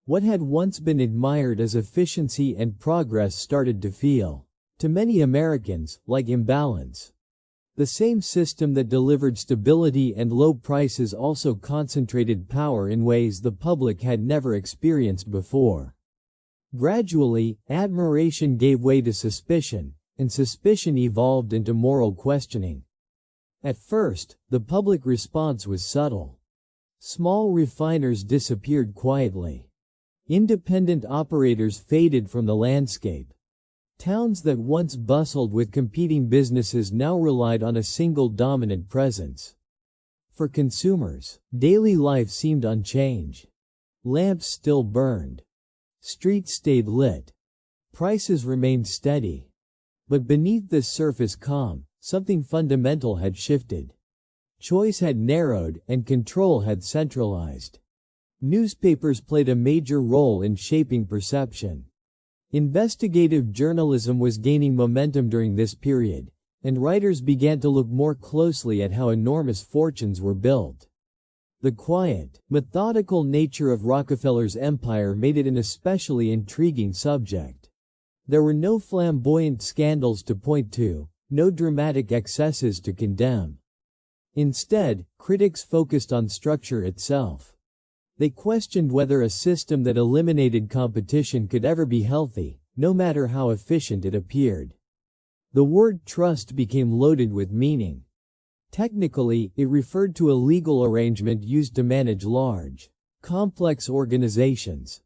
What had once been admired as efficiency and progress started to feel, to many Americans, like imbalance. The same system that delivered stability and low prices also concentrated power in ways the public had never experienced before. Gradually, admiration gave way to suspicion, and suspicion evolved into moral questioning. At first, the public response was subtle. Small refiners disappeared quietly. Independent operators faded from the landscape. Towns that once bustled with competing businesses now relied on a single dominant presence. For consumers, daily life seemed unchanged. Lamps still burned. Streets stayed lit. Prices remained steady. But beneath this surface calm, something fundamental had shifted. Choice had narrowed and control had centralized. Newspapers played a major role in shaping perception. Investigative journalism was gaining momentum during this period, and writers began to look more closely at how enormous fortunes were built. The quiet, methodical nature of Rockefeller's empire made it an especially intriguing subject. There were no flamboyant scandals to point to, no dramatic excesses to condemn. Instead, critics focused on structure itself. They questioned whether a system that eliminated competition could ever be healthy, no matter how efficient it appeared. The word trust became loaded with meaning. Technically, it referred to a legal arrangement used to manage large, complex organizations.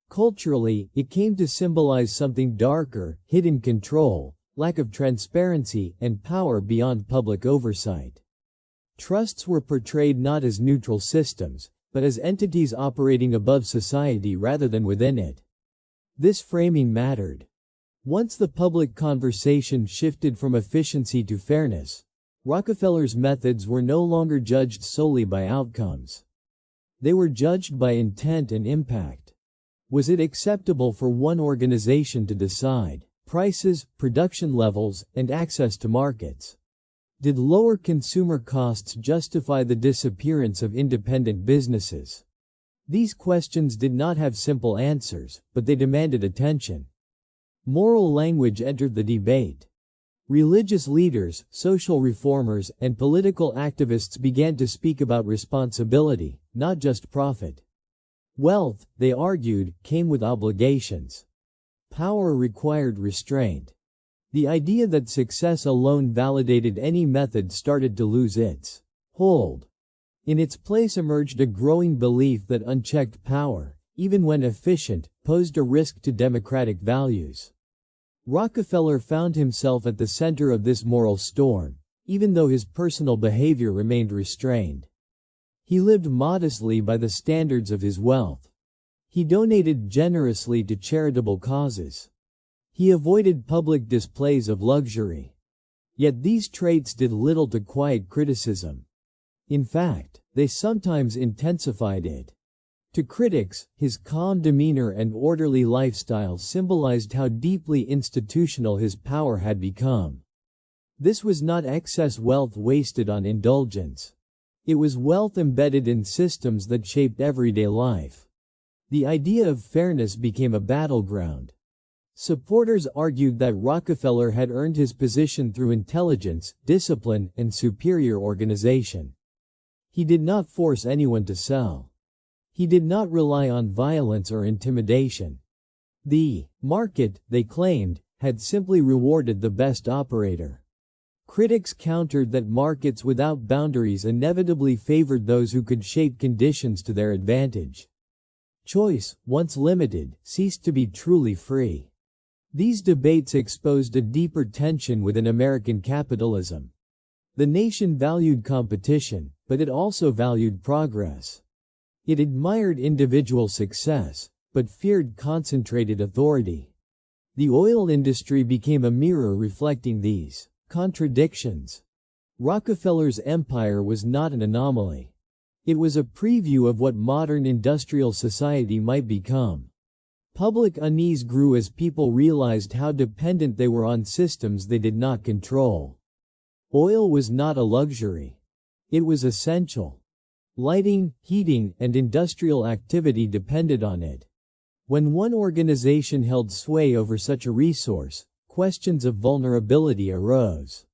Culturally, it came to symbolize something darker, hidden control, lack of transparency, and power beyond public oversight. Trusts were portrayed not as neutral systems, but as entities operating above society rather than within it. This framing mattered. Once the public conversation shifted from efficiency to fairness, Rockefeller's methods were no longer judged solely by outcomes. They were judged by intent and impact. Was it acceptable for one organization to decide prices, production levels, and access to markets? Did lower consumer costs justify the disappearance of independent businesses? These questions did not have simple answers, but they demanded attention. Moral language entered the debate. Religious leaders, social reformers, and political activists began to speak about responsibility, not just profit. Wealth, they argued, came with obligations. Power required restraint. The idea that success alone validated any method started to lose its hold. In its place emerged a growing belief that unchecked power, even when efficient, posed a risk to democratic values. Rockefeller found himself at the center of this moral storm, even though his personal behavior remained restrained. He lived modestly by the standards of his wealth. He donated generously to charitable causes. He avoided public displays of luxury. Yet these traits did little to quiet criticism. In fact, they sometimes intensified it. To critics, his calm demeanor and orderly lifestyle symbolized how deeply institutional his power had become. This was not excess wealth wasted on indulgence. It was wealth embedded in systems that shaped everyday life. The idea of fairness became a battleground. Supporters argued that Rockefeller had earned his position through intelligence, discipline, and superior organization. He did not force anyone to sell. He did not rely on violence or intimidation. The market, they claimed, had simply rewarded the best operator. Critics countered that markets without boundaries inevitably favored those who could shape conditions to their advantage. Choice, once limited, ceased to be truly free. These debates exposed a deeper tension within American capitalism. The nation valued competition, but it also valued progress. It admired individual success, but feared concentrated authority. The oil industry became a mirror reflecting these contradictions. Rockefeller's empire was not an anomaly. It was a preview of what modern industrial society might become. Public unease grew as people realized how dependent they were on systems they did not control. Oil was not a luxury. It was essential. Lighting, heating, and industrial activity depended on it. When one organization held sway over such a resource, questions of vulnerability arose.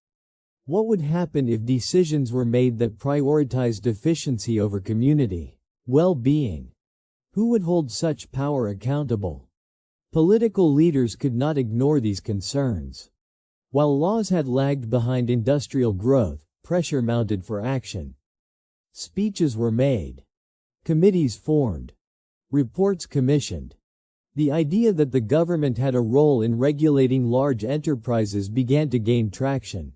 What would happen if decisions were made that prioritized efficiency over community well-being? Who would hold such power accountable? Political leaders could not ignore these concerns. While laws had lagged behind industrial growth, pressure mounted for action. Speeches were made. Committees formed. Reports commissioned. The idea that the government had a role in regulating large enterprises began to gain traction.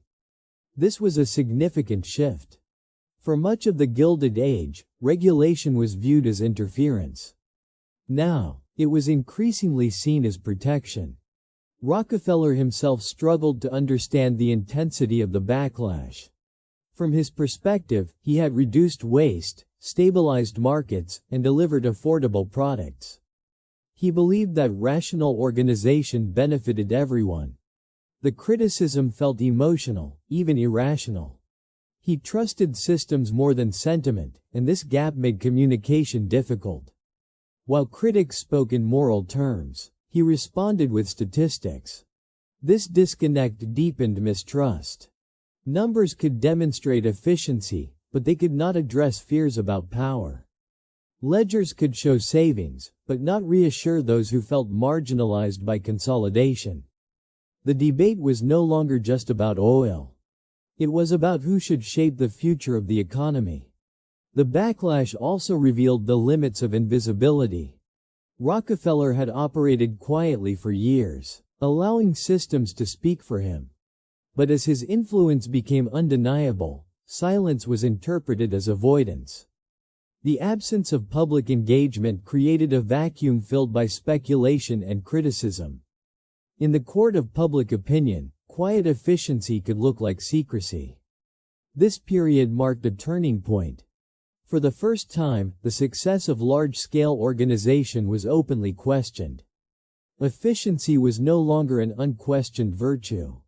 This was a significant shift. For much of the Gilded Age, regulation was viewed as interference. Now, it was increasingly seen as protection. Rockefeller himself struggled to understand the intensity of the backlash. From his perspective, he had reduced waste, stabilized markets, and delivered affordable products. He believed that rational organization benefited everyone. The criticism felt emotional, even irrational. He trusted systems more than sentiment, and this gap made communication difficult. While critics spoke in moral terms, he responded with statistics. This disconnect deepened mistrust. Numbers could demonstrate efficiency, but they could not address fears about power. Ledgers could show savings, but not reassure those who felt marginalized by consolidation. The debate was no longer just about oil. It was about who should shape the future of the economy. The backlash also revealed the limits of invisibility. Rockefeller had operated quietly for years, allowing systems to speak for him. But as his influence became undeniable, silence was interpreted as avoidance. The absence of public engagement created a vacuum filled by speculation and criticism. In the court of public opinion, quiet efficiency could look like secrecy. This period marked a turning point. For the first time, the success of large-scale organization was openly questioned. Efficiency was no longer an unquestioned virtue.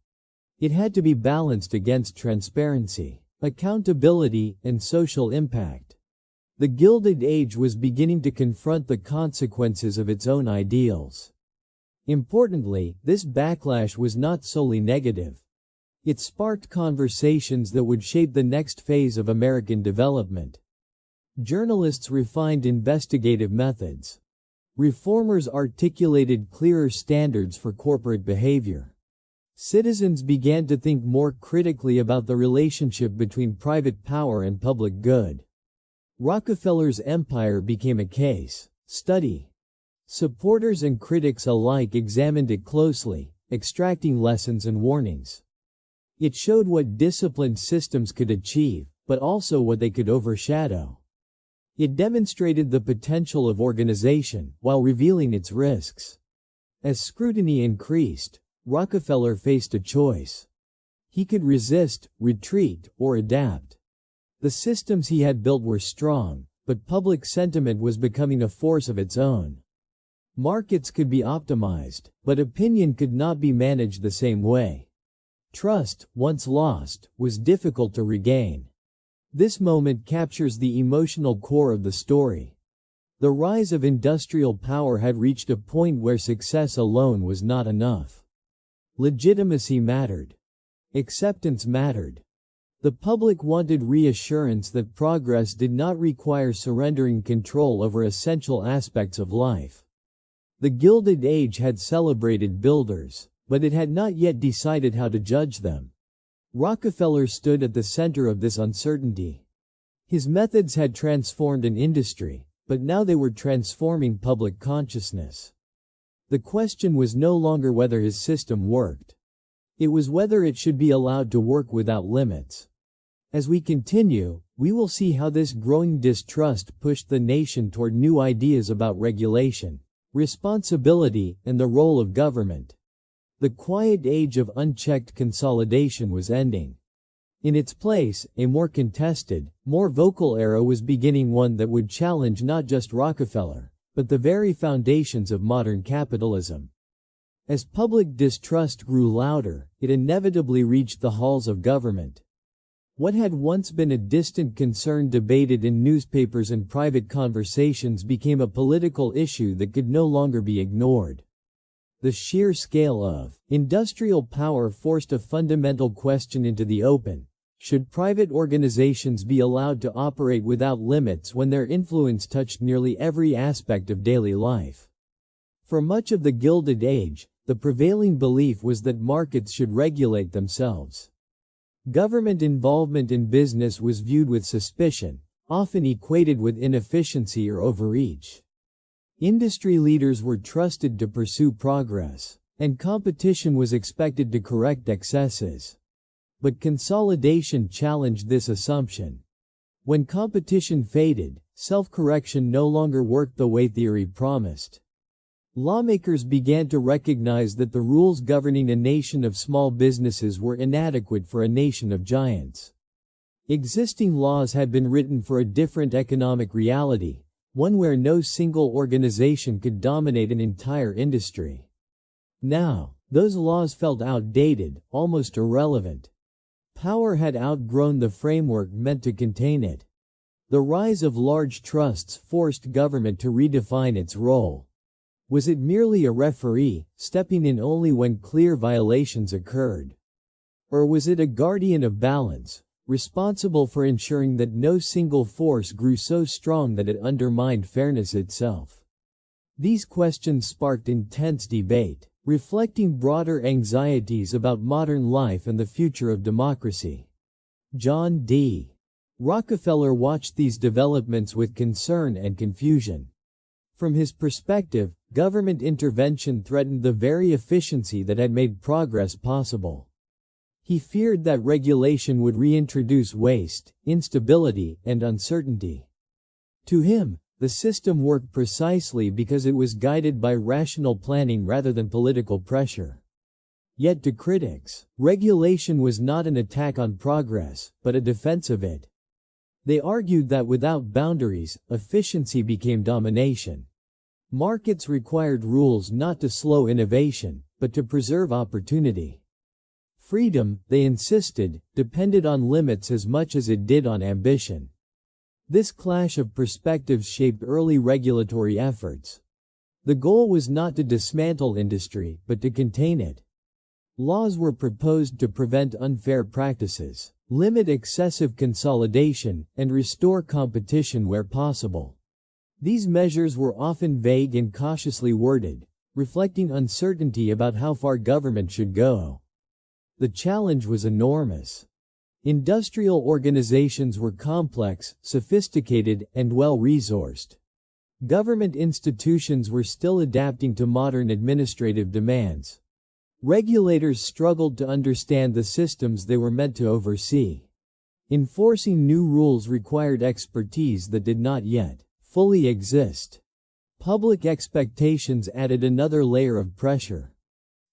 It had to be balanced against transparency, accountability, and social impact. The Gilded Age was beginning to confront the consequences of its own ideals. Importantly, this backlash was not solely negative. It sparked conversations that would shape the next phase of American development. Journalists refined investigative methods. Reformers articulated clearer standards for corporate behavior. Citizens began to think more critically about the relationship between private power and public good. Rockefeller's empire became a case study. Supporters and critics alike examined it closely, extracting lessons and warnings. It showed what disciplined systems could achieve, but also what they could overshadow. It demonstrated the potential of organization, while revealing its risks. As scrutiny increased, Rockefeller faced a choice. He could resist, retreat, or adapt. The systems he had built were strong, but public sentiment was becoming a force of its own. Markets could be optimized, but opinion could not be managed the same way. Trust, once lost, was difficult to regain. This moment captures the emotional core of the story. The rise of industrial power had reached a point where success alone was not enough. Legitimacy mattered. Acceptance mattered. The public wanted reassurance that progress did not require surrendering control over essential aspects of life. The Gilded Age had celebrated builders, but it had not yet decided how to judge them. Rockefeller stood at the center of this uncertainty. His methods had transformed an industry, but now they were transforming public consciousness. The question was no longer whether his system worked. It was whether it should be allowed to work without limits. As we continue, we will see how this growing distrust pushed the nation toward new ideas about regulation, responsibility, and the role of government. The quiet age of unchecked consolidation was ending. In its place, a more contested, more vocal era was beginning, one that would challenge not just Rockefeller, but the very foundations of modern capitalism. As public distrust grew louder, it inevitably reached the halls of government. What had once been a distant concern debated in newspapers and private conversations became a political issue that could no longer be ignored. The sheer scale of industrial power forced a fundamental question into the open. Should private organizations be allowed to operate without limits when their influence touched nearly every aspect of daily life? For much of the Gilded Age, the prevailing belief was that markets should regulate themselves. Government involvement in business was viewed with suspicion, often equated with inefficiency or overreach. Industry leaders were trusted to pursue progress, and competition was expected to correct excesses. But consolidation challenged this assumption. When competition faded, self-correction no longer worked the way theory promised. Lawmakers began to recognize that the rules governing a nation of small businesses were inadequate for a nation of giants. Existing laws had been written for a different economic reality, one where no single organization could dominate an entire industry. Now, those laws felt outdated, almost irrelevant. Power had outgrown the framework meant to contain it. The rise of large trusts forced government to redefine its role. Was it merely a referee, stepping in only when clear violations occurred? Or was it a guardian of balance, responsible for ensuring that no single force grew so strong that it undermined fairness itself? These questions sparked intense debate, reflecting broader anxieties about modern life and the future of democracy. John D. Rockefeller watched these developments with concern and confusion. From his perspective, government intervention threatened the very efficiency that had made progress possible. He feared that regulation would reintroduce waste, instability, and uncertainty. To him, the system worked precisely because it was guided by rational planning rather than political pressure. Yet to critics, regulation was not an attack on progress, but a defense of it. They argued that without boundaries, efficiency became domination. Markets required rules not to slow innovation, but to preserve opportunity. Freedom, they insisted, depended on limits as much as it did on ambition. This clash of perspectives shaped early regulatory efforts. The goal was not to dismantle industry, but to contain it. Laws were proposed to prevent unfair practices, limit excessive consolidation, and restore competition where possible. These measures were often vague and cautiously worded, reflecting uncertainty about how far government should go. The challenge was enormous. Industrial organizations were complex, sophisticated, and well-resourced. Government institutions were still adapting to modern administrative demands. Regulators struggled to understand the systems they were meant to oversee. Enforcing new rules required expertise that did not yet fully exist. Public expectations added another layer of pressure.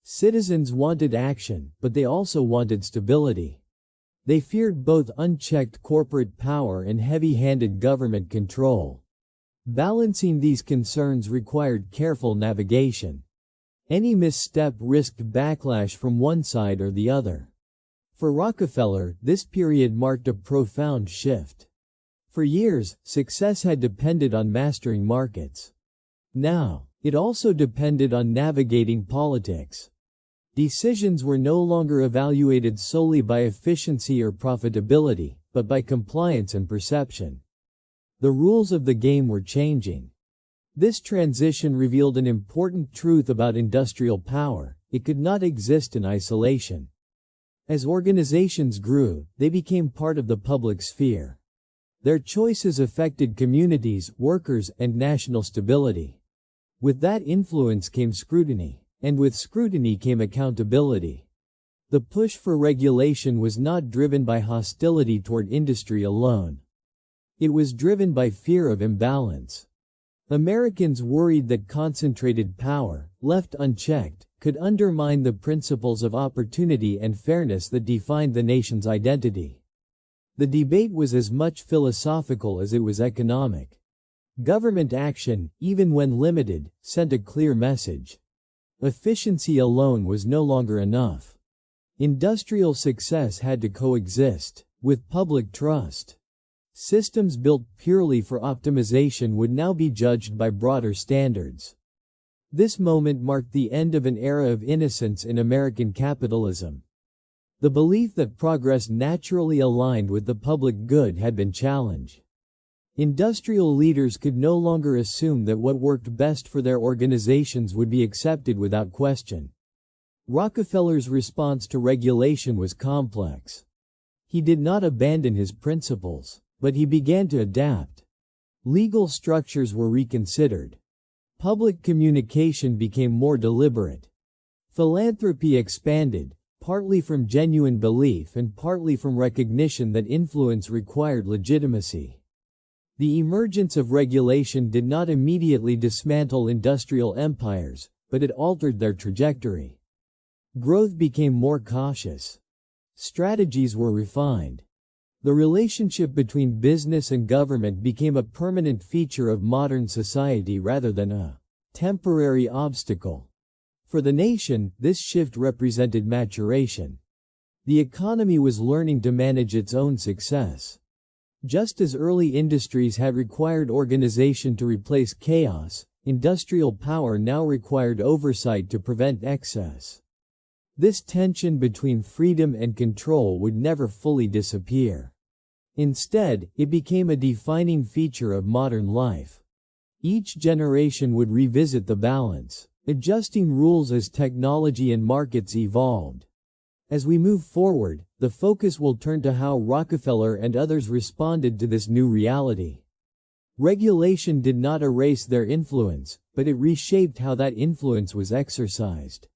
Citizens wanted action, but they also wanted stability. They feared both unchecked corporate power and heavy-handed government control. Balancing these concerns required careful navigation. Any misstep risked backlash from one side or the other. For Rockefeller, this period marked a profound shift. For years, success had depended on mastering markets. Now, it also depended on navigating politics. Decisions were no longer evaluated solely by efficiency or profitability, but by compliance and perception. The rules of the game were changing. This transition revealed an important truth about industrial power: it could not exist in isolation. As organizations grew, they became part of the public sphere. Their choices affected communities, workers, and national stability. With that influence came scrutiny, and with scrutiny came accountability. The push for regulation was not driven by hostility toward industry alone. It was driven by fear of imbalance. Americans worried that concentrated power, left unchecked, could undermine the principles of opportunity and fairness that defined the nation's identity. The debate was as much philosophical as it was economic. Government action, even when limited, sent a clear message. Efficiency alone was no longer enough. Industrial success had to coexist with public trust. Systems built purely for optimization would now be judged by broader standards. This moment marked the end of an era of innocence in American capitalism. The belief that progress naturally aligned with the public good had been challenged. Industrial leaders could no longer assume that what worked best for their organizations would be accepted without question. Rockefeller's response to regulation was complex. He did not abandon his principles, but he began to adapt. Legal structures were reconsidered. Public communication became more deliberate. Philanthropy expanded, partly from genuine belief and partly from recognition that influence required legitimacy. The emergence of regulation did not immediately dismantle industrial empires, but it altered their trajectory. Growth became more cautious. Strategies were refined. The relationship between business and government became a permanent feature of modern society rather than a temporary obstacle. For the nation, this shift represented maturation. The economy was learning to manage its own success. Just as early industries had required organization to replace chaos, industrial power now required oversight to prevent excess. This tension between freedom and control would never fully disappear. Instead, it became a defining feature of modern life. Each generation would revisit the balance, adjusting rules as technology and markets evolved. As we move forward, the focus will turn to how Rockefeller and others responded to this new reality. Regulation did not erase their influence, but it reshaped how that influence was exercised.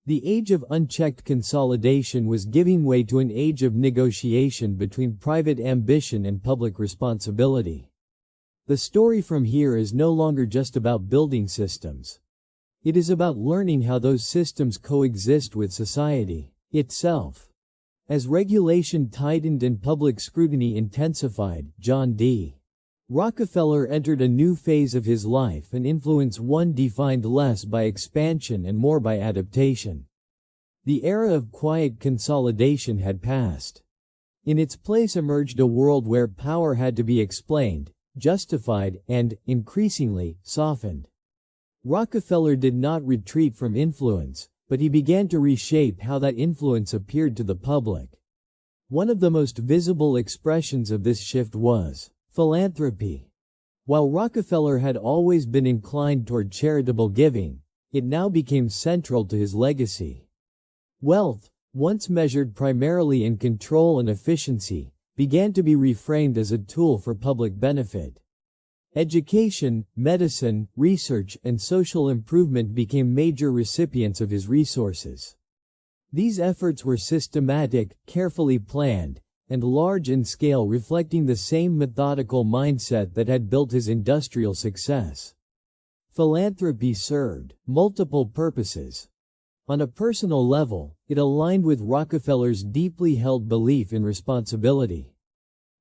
The age of unchecked consolidation was giving way to an age of negotiation between private ambition and public responsibility. The story from here is no longer just about building systems. It is about learning how those systems coexist with society itself. As regulation tightened and public scrutiny intensified, John D. Rockefeller entered a new phase of his life, an influence one defined less by expansion and more by adaptation. The era of quiet consolidation had passed. In its place emerged a world where power had to be explained, justified, and, increasingly, softened. Rockefeller did not retreat from influence, but he began to reshape how that influence appeared to the public. One of the most visible expressions of this shift was philanthropy. While Rockefeller had always been inclined toward charitable giving, it now became central to his legacy. Wealth, once measured primarily in control and efficiency, began to be reframed as a tool for public benefit. Education, medicine, research, and social improvement became major recipients of his resources. These efforts were systematic, carefully planned, and large in scale, reflecting the same methodical mindset that had built his industrial success. Philanthropy served multiple purposes. On a personal level, it aligned with Rockefeller's deeply held belief in responsibility.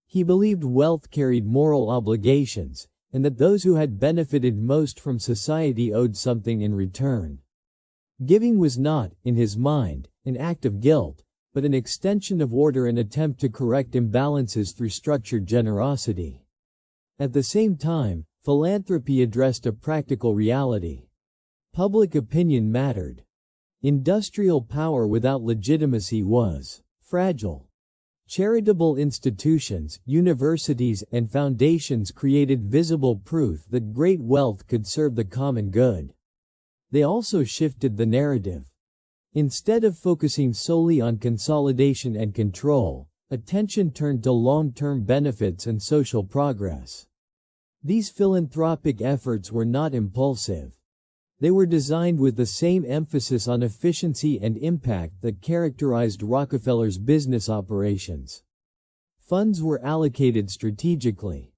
He believed wealth carried moral obligations, and that those who had benefited most from society owed something in return. Giving was not, in his mind, an act of guilt, but an extension of order, an attempt to correct imbalances through structured generosity. At the same time, philanthropy addressed a practical reality. Public opinion mattered. Industrial power without legitimacy was fragile. Charitable institutions, universities, and foundations created visible proof that great wealth could serve the common good. They also shifted the narrative. Instead of focusing solely on consolidation and control, attention turned to long-term benefits and social progress. These philanthropic efforts were not impulsive. They were designed with the same emphasis on efficiency and impact that characterized Rockefeller's business operations. Funds were allocated strategically.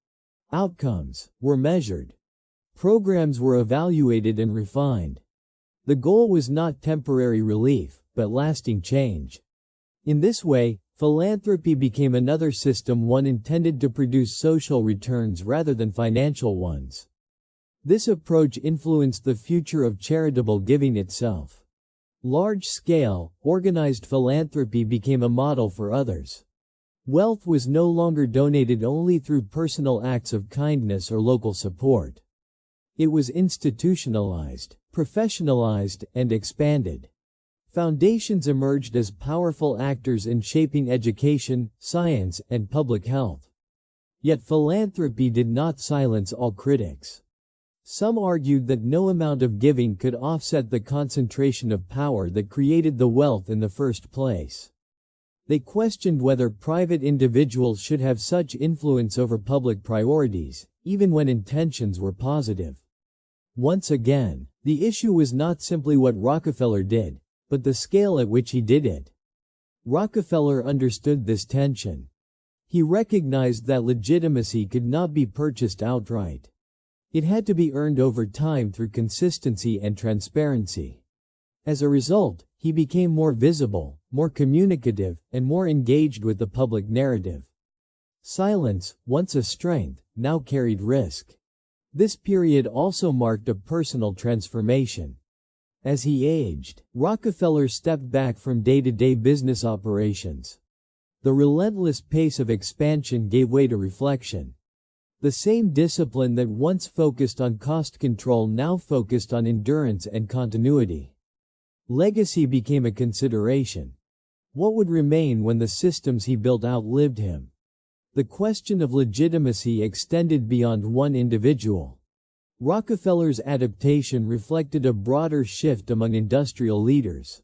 Outcomes were measured. Programs were evaluated and refined. The goal was not temporary relief, but lasting change. In this way, philanthropy became another system, one intended to produce social returns rather than financial ones. This approach influenced the future of charitable giving itself. Large-scale, organized philanthropy became a model for others. Wealth was no longer donated only through personal acts of kindness or local support. It was institutionalized, professionalized, and expanded. Foundations emerged as powerful actors in shaping education, science, and public health. Yet philanthropy did not silence all critics. Some argued that no amount of giving could offset the concentration of power that created the wealth in the first place. They questioned whether private individuals should have such influence over public priorities, even when intentions were positive. Once again, the issue was not simply what Rockefeller did, but the scale at which he did it. Rockefeller understood this tension. He recognized that legitimacy could not be purchased outright. It had to be earned over time through consistency and transparency. As a result, he became more visible, more communicative, and more engaged with the public narrative. Silence, once a strength, now carried risk. This period also marked a personal transformation. As he aged, Rockefeller stepped back from day-to-day business operations. The relentless pace of expansion gave way to reflection. The same discipline that once focused on cost control now focused on endurance and continuity. Legacy became a consideration. What would remain when the systems he built outlived him? The question of legitimacy extended beyond one individual. Rockefeller's adaptation reflected a broader shift among industrial leaders.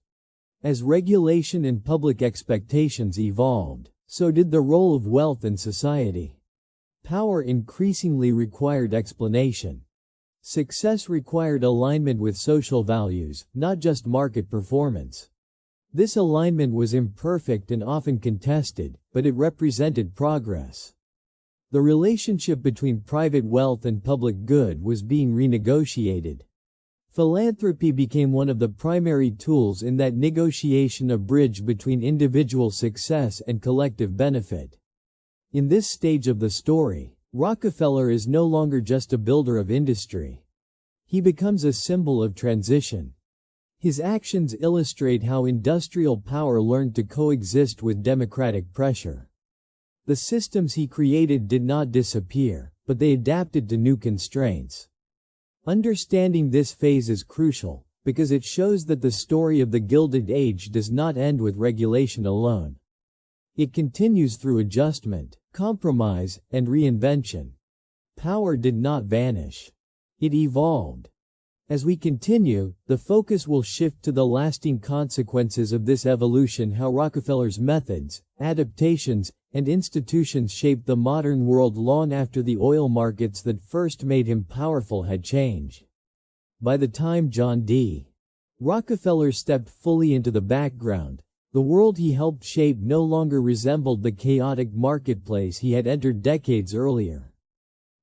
As regulation and public expectations evolved, so did the role of wealth in society. Power increasingly required explanation. Success required alignment with social values, not just market performance. This alignment was imperfect and often contested, but it represented progress. The relationship between private wealth and public good was being renegotiated. Philanthropy became one of the primary tools in that negotiation, a bridge between individual success and collective benefit. In this stage of the story, Rockefeller is no longer just a builder of industry. He becomes a symbol of transition. His actions illustrate how industrial power learned to coexist with democratic pressure. The systems he created did not disappear, but they adapted to new constraints. Understanding this phase is crucial, because it shows that the story of the Gilded Age does not end with regulation alone. It continues through adjustment, compromise, and reinvention. Power did not vanish. It evolved. As we continue, the focus will shift to the lasting consequences of this evolution, how Rockefeller's methods, adaptations, and institutions shaped the modern world long after the oil markets that first made him powerful had changed. By the time John D. Rockefeller stepped fully into the background, the world he helped shape no longer resembled the chaotic marketplace he had entered decades earlier.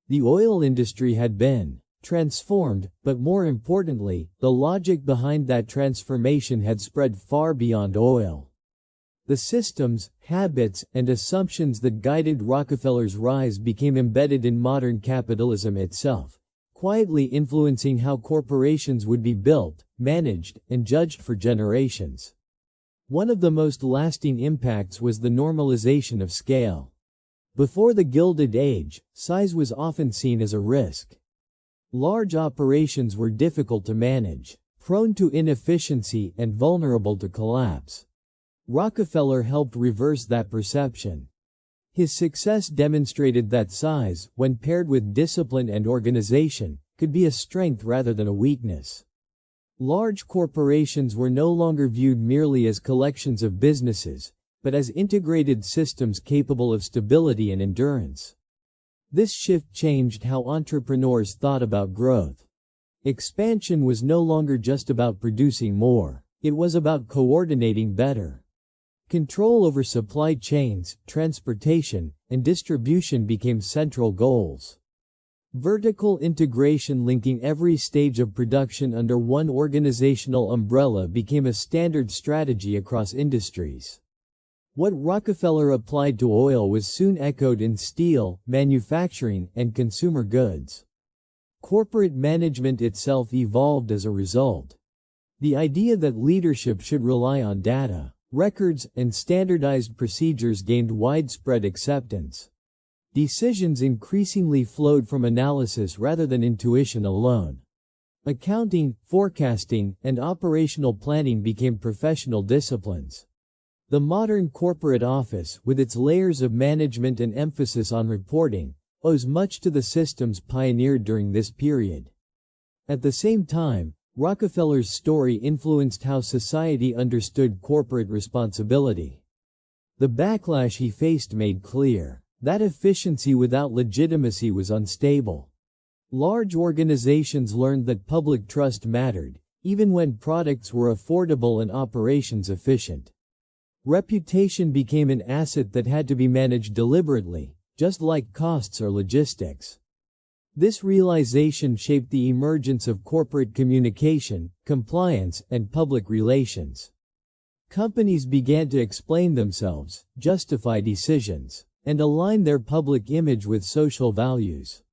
The oil industry had been transformed, but more importantly, the logic behind that transformation had spread far beyond oil. The systems, habits, and assumptions that guided Rockefeller's rise became embedded in modern capitalism itself, quietly influencing how corporations would be built, managed, and judged for generations. One of the most lasting impacts was the normalization of scale. Before the Gilded Age, size was often seen as a risk. Large operations were difficult to manage, prone to inefficiency, and vulnerable to collapse. Rockefeller helped reverse that perception. His success demonstrated that size, when paired with discipline and organization, could be a strength rather than a weakness. Large corporations were no longer viewed merely as collections of businesses, but as integrated systems capable of stability and endurance. This shift changed how entrepreneurs thought about growth. Expansion was no longer just about producing more, it was about coordinating better. Control over supply chains, transportation, and distribution became central goals. Vertical integration, linking every stage of production under one organizational umbrella, became a standard strategy across industries. What Rockefeller applied to oil was soon echoed in steel, manufacturing, and consumer goods. Corporate management itself evolved as a result. The idea that leadership should rely on data, records, and standardized procedures gained widespread acceptance. Decisions increasingly flowed from analysis rather than intuition alone. Accounting, forecasting, and operational planning became professional disciplines. The modern corporate office, with its layers of management and emphasis on reporting, owes much to the systems pioneered during this period. At the same time, Rockefeller's story influenced how society understood corporate responsibility. The backlash he faced made clear that efficiency without legitimacy was unstable. Large organizations learned that public trust mattered, even when products were affordable and operations efficient. Reputation became an asset that had to be managed deliberately, just like costs or logistics. This realization shaped the emergence of corporate communication, compliance, and public relations. Companies began to explain themselves, justify decisions, and align their public image with social values.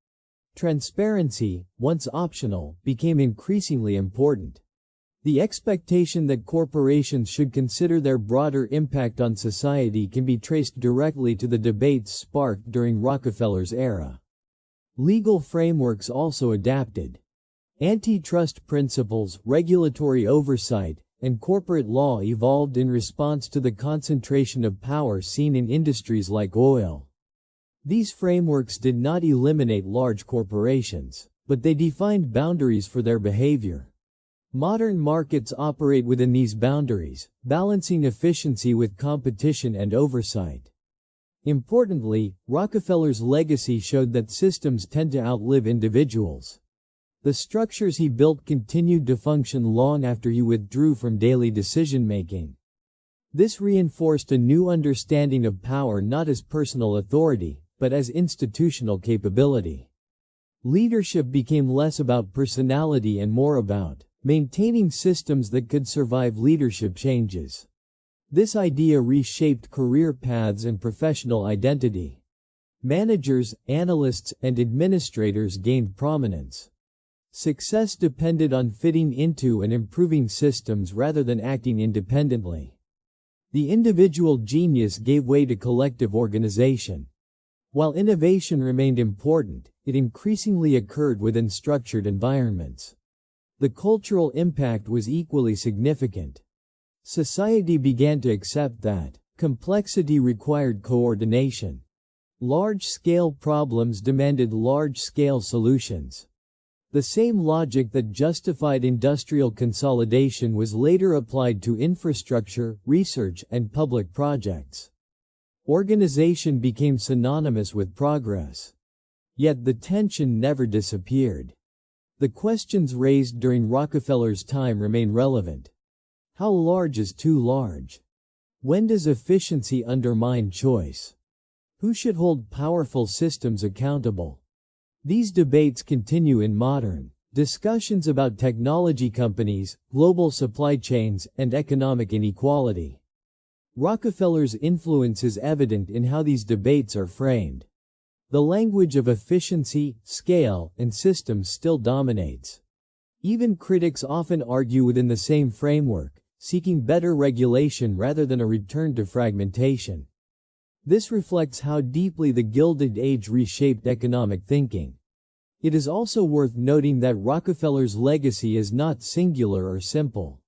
Transparency, once optional, became increasingly important. The expectation that corporations should consider their broader impact on society can be traced directly to the debates sparked during Rockefeller's era. Legal frameworks also adapted. Antitrust principles, regulatory oversight, and corporate law evolved in response to the concentration of power seen in industries like oil. These frameworks did not eliminate large corporations, but they defined boundaries for their behavior. Modern markets operate within these boundaries, balancing efficiency with competition and oversight. Importantly, Rockefeller's legacy showed that systems tend to outlive individuals. The structures he built continued to function long after he withdrew from daily decision-making. This reinforced a new understanding of power not as personal authority, but as institutional capability. Leadership became less about personality and more about maintaining systems that could survive leadership changes. This idea reshaped career paths and professional identity. Managers, analysts, and administrators gained prominence. Success depended on fitting into and improving systems rather than acting independently. The individual genius gave way to collective organization. While innovation remained important, it increasingly occurred within structured environments. The cultural impact was equally significant. Society began to accept that complexity required coordination. Large-scale problems demanded large-scale solutions. The same logic that justified industrial consolidation was later applied to infrastructure, research, and public projects. Organization became synonymous with progress. Yet the tension never disappeared. The questions raised during Rockefeller's time remain relevant. How large is too large? When does efficiency undermine choice? Who should hold powerful systems accountable? These debates continue in modern discussions about technology companies, global supply chains, and economic inequality. Rockefeller's influence is evident in how these debates are framed. The language of efficiency, scale, and systems still dominates. Even critics often argue within the same framework, seeking better regulation rather than a return to fragmentation. This reflects how deeply the Gilded Age reshaped economic thinking. It is also worth noting that Rockefeller's legacy is not singular or simple.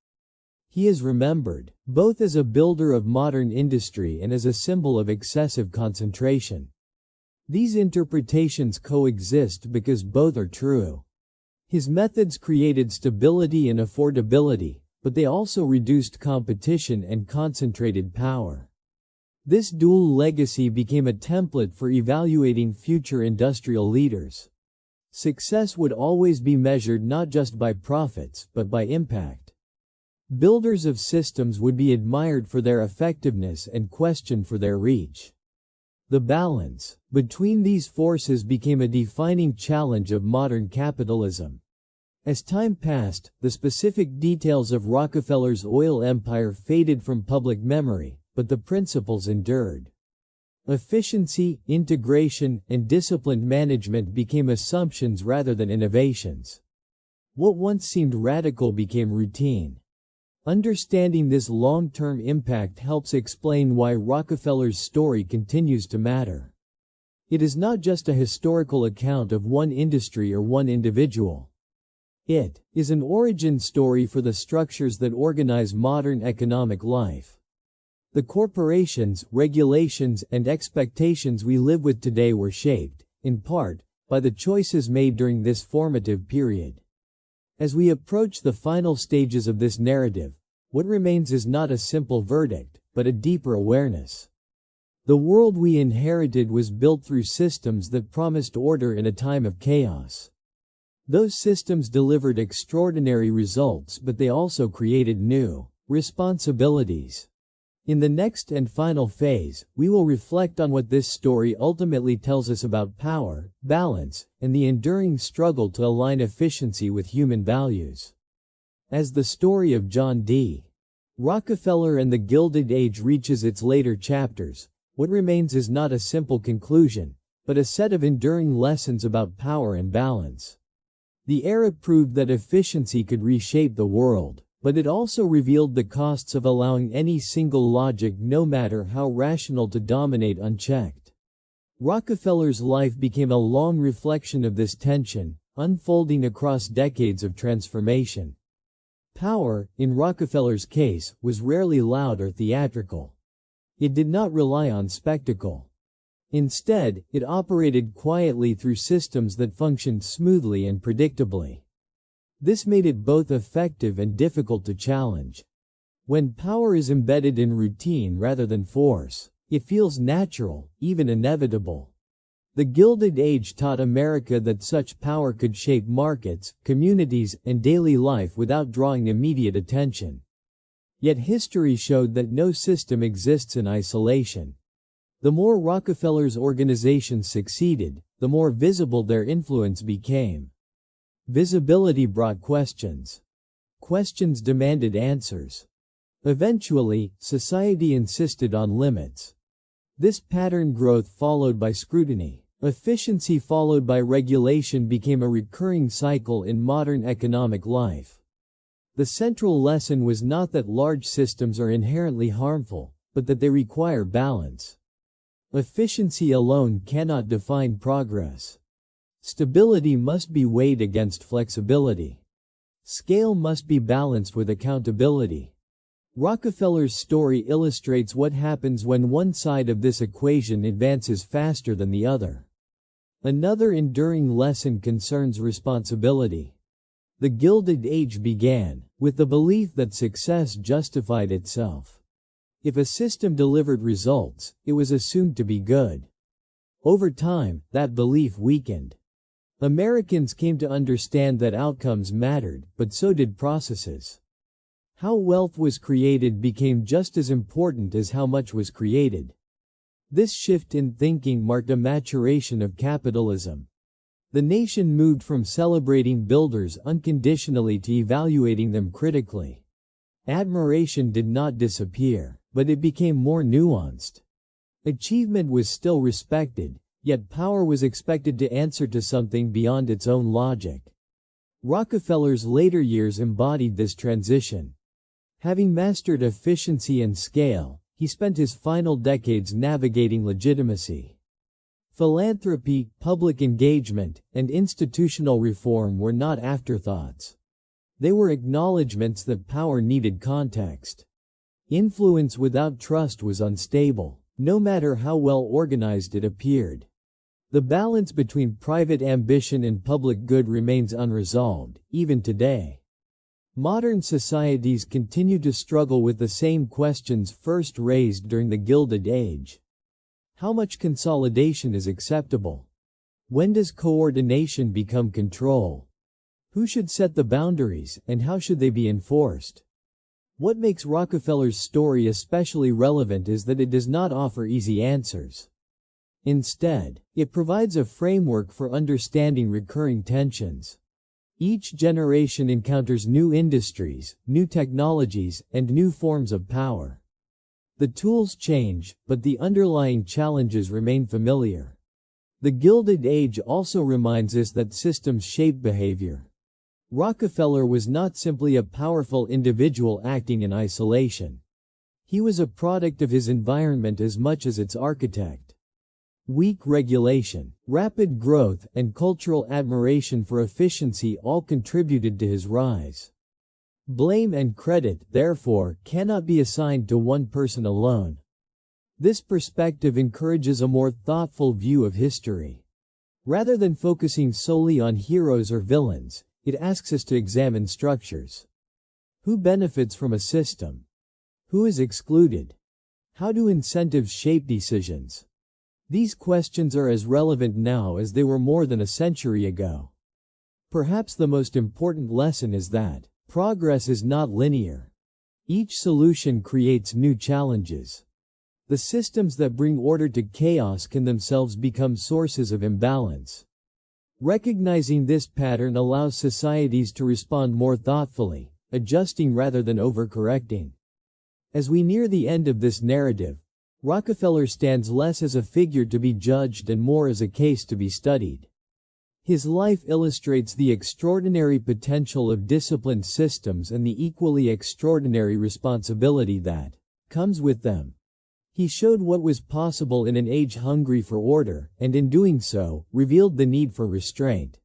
He is remembered, both as a builder of modern industry and as a symbol of excessive concentration. These interpretations coexist because both are true. His methods created stability and affordability, but they also reduced competition and concentrated power. This dual legacy became a template for evaluating future industrial leaders. Success would always be measured not just by profits, but by impact. Builders of systems would be admired for their effectiveness and questioned for their reach. The balance between these forces became a defining challenge of modern capitalism. As time passed, the specific details of Rockefeller's oil empire faded from public memory, but the principles endured. Efficiency, integration, and disciplined management became assumptions rather than innovations. What once seemed radical became routine. Understanding this long-term impact helps explain why Rockefeller's story continues to matter. It is not just a historical account of one industry or one individual. It is an origin story for the structures that organize modern economic life. The corporations, regulations, and expectations we live with today were shaped, in part, by the choices made during this formative period. As we approach the final stages of this narrative, what remains is not a simple verdict, but a deeper awareness. The world we inherited was built through systems that promised order in a time of chaos. Those systems delivered extraordinary results, but they also created new responsibilities. In the next and final phase, we will reflect on what this story ultimately tells us about power, balance, and the enduring struggle to align efficiency with human values. As the story of John D. Rockefeller and the Gilded Age reaches its later chapters, what remains is not a simple conclusion, but a set of enduring lessons about power and balance. The era proved that efficiency could reshape the world, but it also revealed the costs of allowing any single logic, no matter how rational, to dominate unchecked. Rockefeller's life became a long reflection of this tension, unfolding across decades of transformation. Power, in Rockefeller's case, was rarely loud or theatrical. It did not rely on spectacle. Instead, it operated quietly through systems that functioned smoothly and predictably. This made it both effective and difficult to challenge. When power is embedded in routine rather than force, it feels natural, even inevitable. The Gilded Age taught America that such power could shape markets, communities, and daily life without drawing immediate attention. Yet history showed that no system exists in isolation. The more Rockefeller's organizations succeeded, the more visible their influence became. Visibility brought questions. Questions demanded answers. Eventually, society insisted on limits. This pattern, growth followed by scrutiny, efficiency followed by regulation, became a recurring cycle in modern economic life. The central lesson was not that large systems are inherently harmful, but that they require balance. Efficiency alone cannot define progress. Stability must be weighed against flexibility. Scale must be balanced with accountability. Rockefeller's story illustrates what happens when one side of this equation advances faster than the other. Another enduring lesson concerns responsibility. The Gilded Age began with the belief that success justified itself. If a system delivered results, it was assumed to be good. Over time, that belief weakened. Americans came to understand that outcomes mattered, but so did processes. How wealth was created became just as important as how much was created. This shift in thinking marked a maturation of capitalism. The nation moved from celebrating builders unconditionally to evaluating them critically. Admiration did not disappear, but it became more nuanced. Achievement was still respected, yet power was expected to answer to something beyond its own logic. Rockefeller's later years embodied this transition. Having mastered efficiency and scale, he spent his final decades navigating legitimacy. Philanthropy, public engagement, and institutional reform were not afterthoughts. They were acknowledgments that power needed context. Influence without trust was unstable, no matter how well organized it appeared. The balance between private ambition and public good remains unresolved, even today. Modern societies continue to struggle with the same questions first raised during the Gilded Age. How much consolidation is acceptable? When does coordination become control? Who should set the boundaries, and how should they be enforced? What makes Rockefeller's story especially relevant is that it does not offer easy answers. Instead, it provides a framework for understanding recurring tensions. Each generation encounters new industries, new technologies, and new forms of power. The tools change, but the underlying challenges remain familiar. The Gilded Age also reminds us that systems shape behavior. Rockefeller was not simply a powerful individual acting in isolation. He was a product of his environment as much as its architect. Weak regulation, rapid growth, and cultural admiration for efficiency all contributed to his rise. Blame and credit, therefore, cannot be assigned to one person alone. This perspective encourages a more thoughtful view of history. Rather than focusing solely on heroes or villains, it asks us to examine structures. Who benefits from a system? Who is excluded? How do incentives shape decisions? These questions are as relevant now as they were more than a century ago. Perhaps the most important lesson is that progress is not linear. Each solution creates new challenges. The systems that bring order to chaos can themselves become sources of imbalance. Recognizing this pattern allows societies to respond more thoughtfully, adjusting rather than overcorrecting. As we near the end of this narrative, Rockefeller stands less as a figure to be judged and more as a case to be studied. His life illustrates the extraordinary potential of disciplined systems and the equally extraordinary responsibility that comes with them. He showed what was possible in an age hungry for order, and in doing so, revealed the need for restraint.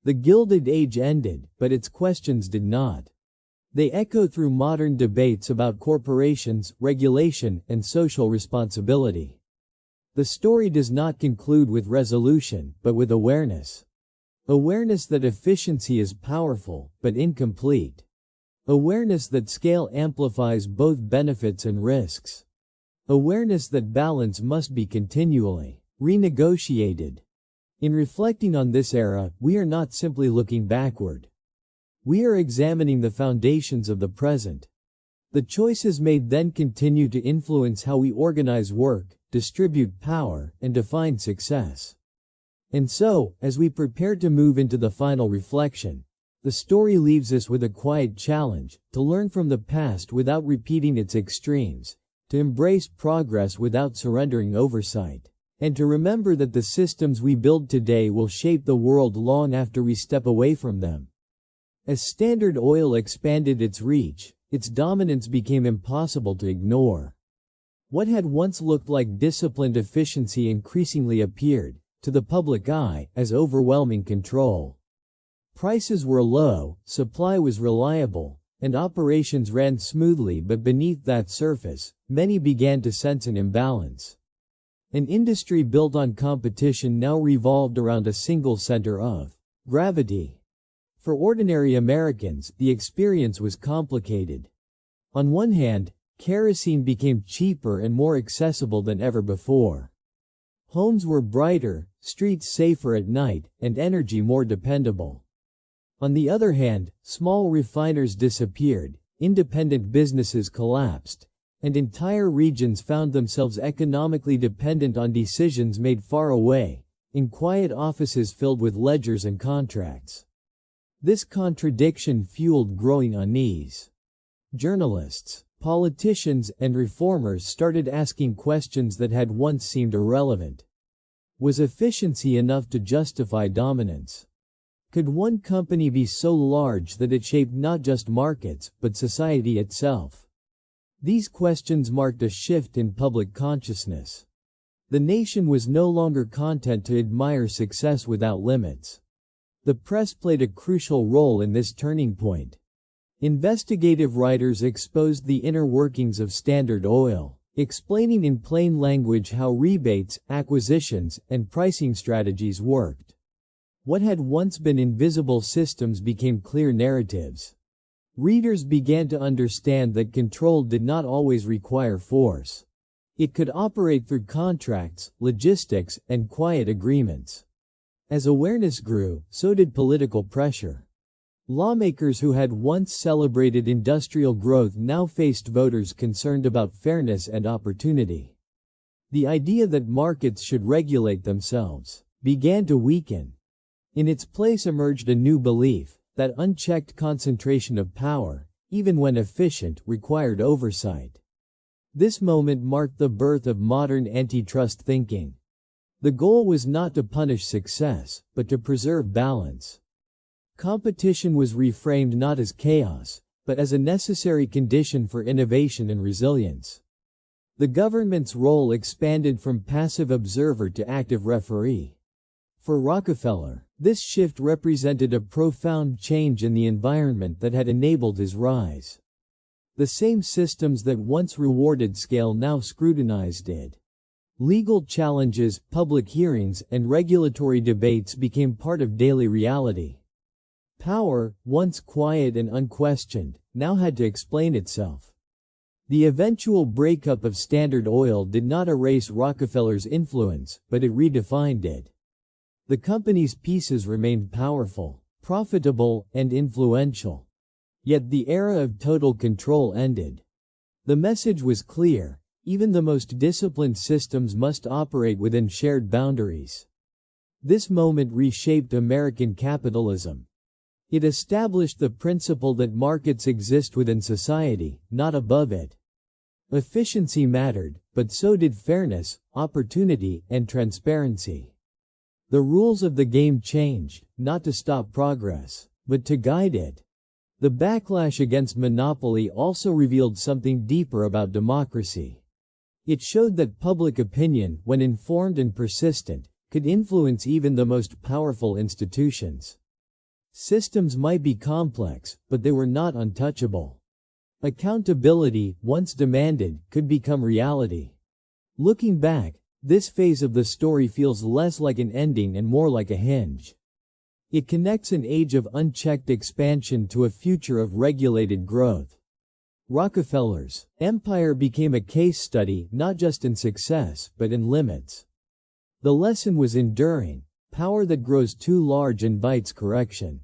The Gilded Age ended, but its questions did not. They echo through modern debates about corporations, regulation, and social responsibility. The story does not conclude with resolution, but with awareness. Awareness that efficiency is powerful, but incomplete. Awareness that scale amplifies both benefits and risks. Awareness that balance must be continually renegotiated. In reflecting on this era, we are not simply looking backward. We are examining the foundations of the present. The choices made then continue to influence how we organize work, distribute power, and define success. And so, as we prepare to move into the final reflection, the story leaves us with a quiet challenge, to learn from the past without repeating its extremes, to embrace progress without surrendering oversight, and to remember that the systems we build today will shape the world long after we step away from them. As Standard Oil expanded its reach, its dominance became impossible to ignore. What had once looked like disciplined efficiency increasingly appeared, to the public eye, as overwhelming control. Prices were low, supply was reliable, and operations ran smoothly, but beneath that surface, many began to sense an imbalance. An industry built on competition now revolved around a single center of gravity. For ordinary Americans, the experience was complicated. On one hand, kerosene became cheaper and more accessible than ever before. Homes were brighter, streets safer at night, and energy more dependable. On the other hand, small refiners disappeared, independent businesses collapsed, and entire regions found themselves economically dependent on decisions made far away, in quiet offices filled with ledgers and contracts. This contradiction fueled growing unease. Journalists, politicians, and reformers started asking questions that had once seemed irrelevant. Was efficiency enough to justify dominance? Could one company be so large that it shaped not just markets, but society itself? These questions marked a shift in public consciousness. The nation was no longer content to admire success without limits. The press played a crucial role in this turning point. Investigative writers exposed the inner workings of Standard Oil, explaining in plain language how rebates, acquisitions, and pricing strategies worked. What had once been invisible systems became clear narratives. Readers began to understand that control did not always require force. It could operate through contracts, logistics, and quiet agreements. As awareness grew, so did political pressure. Lawmakers who had once celebrated industrial growth now faced voters concerned about fairness and opportunity. The idea that markets should regulate themselves began to weaken. In its place emerged a new belief that unchecked concentration of power, even when efficient, required oversight. This moment marked the birth of modern antitrust thinking. The goal was not to punish success, but to preserve balance. Competition was reframed not as chaos, but as a necessary condition for innovation and resilience. The government's role expanded from passive observer to active referee. For Rockefeller, this shift represented a profound change in the environment that had enabled his rise. The same systems that once rewarded scale now scrutinized it. Legal challenges, public hearings, and regulatory debates became part of daily reality. Power, once quiet and unquestioned, now had to explain itself. The eventual breakup of Standard Oil did not erase Rockefeller's influence, but it redefined it. The company's pieces remained powerful, profitable, and influential. Yet the era of total control ended. The message was clear: even the most disciplined systems must operate within shared boundaries. This moment reshaped American capitalism. It established the principle that markets exist within society, not above it. Efficiency mattered, but so did fairness, opportunity, and transparency. The rules of the game changed, not to stop progress, but to guide it. The backlash against monopoly also revealed something deeper about democracy. It showed that public opinion, when informed and persistent, could influence even the most powerful institutions. Systems might be complex, but they were not untouchable. Accountability, once demanded, could become reality. Looking back, this phase of the story feels less like an ending and more like a hinge. It connects an age of unchecked expansion to a future of regulated growth. Rockefeller's empire became a case study not just in success but in limits. The lesson was enduring: power that grows too large invites correction.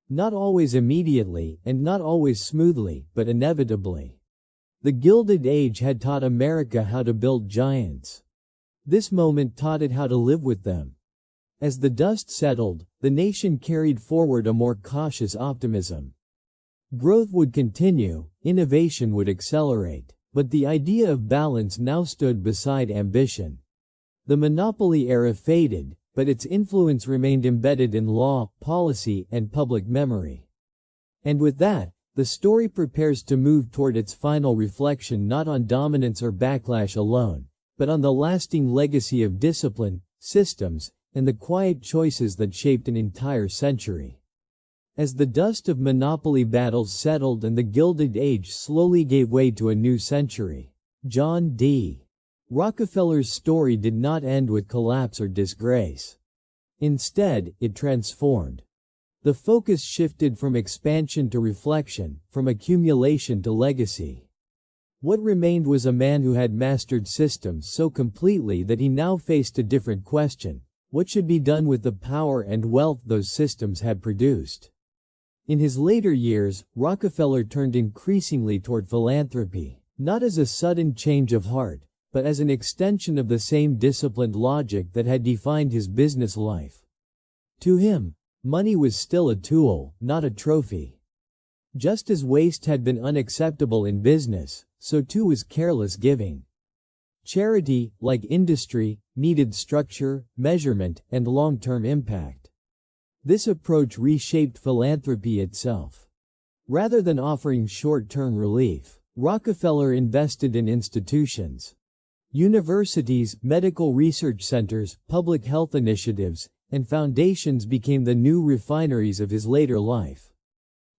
Not always immediately, and not always smoothly, but inevitably. The Gilded Age had taught America how to build giants. This moment taught it how to live with them. As the dust settled, the nation carried forward a more cautious optimism. Growth would continue, innovation would accelerate, but the idea of balance now stood beside ambition. The monopoly era faded, but its influence remained embedded in law, policy, and public memory. And with that, the story prepares to move toward its final reflection, not on dominance or backlash alone, but on the lasting legacy of discipline, systems, and the quiet choices that shaped an entire century. As the dust of monopoly battles settled and the Gilded Age slowly gave way to a new century, John D. Rockefeller's story did not end with collapse or disgrace. Instead, it transformed. The focus shifted from expansion to reflection, from accumulation to legacy. What remained was a man who had mastered systems so completely that he now faced a different question: what should be done with the power and wealth those systems had produced? In his later years, Rockefeller turned increasingly toward philanthropy, not as a sudden change of heart, but as an extension of the same disciplined logic that had defined his business life. To him, money was still a tool, not a trophy. Just as waste had been unacceptable in business, so too was careless giving. Charity, like industry, needed structure, measurement, and long-term impact. This approach reshaped philanthropy itself. Rather than offering short-term relief, Rockefeller invested in institutions. Universities, medical research centers, public health initiatives, and foundations became the new refineries of his later life.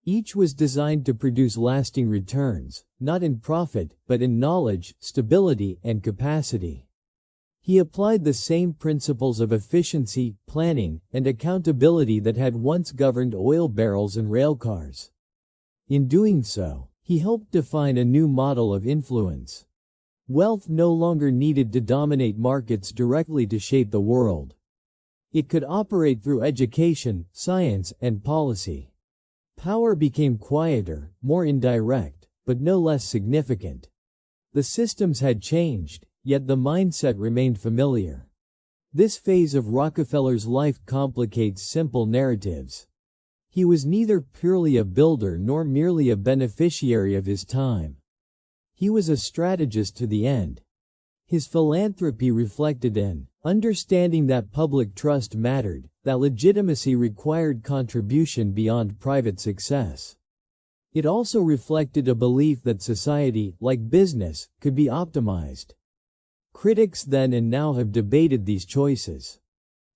Each was designed to produce lasting returns, not in profit, but in knowledge, stability, and capacity. He applied the same principles of efficiency, planning, and accountability that had once governed oil barrels and railcars. In doing so, he helped define a new model of influence. Wealth no longer needed to dominate markets directly to shape the world. It could operate through education, science, and policy. Power became quieter, more indirect, but no less significant. The systems had changed, yet the mindset remained familiar. This phase of Rockefeller's life complicates simple narratives. He was neither purely a builder nor merely a beneficiary of his time. He was a strategist to the end. His philanthropy reflected an understanding that public trust mattered, that legitimacy required contribution beyond private success. It also reflected a belief that society, like business, could be optimized. Critics then and now have debated these choices.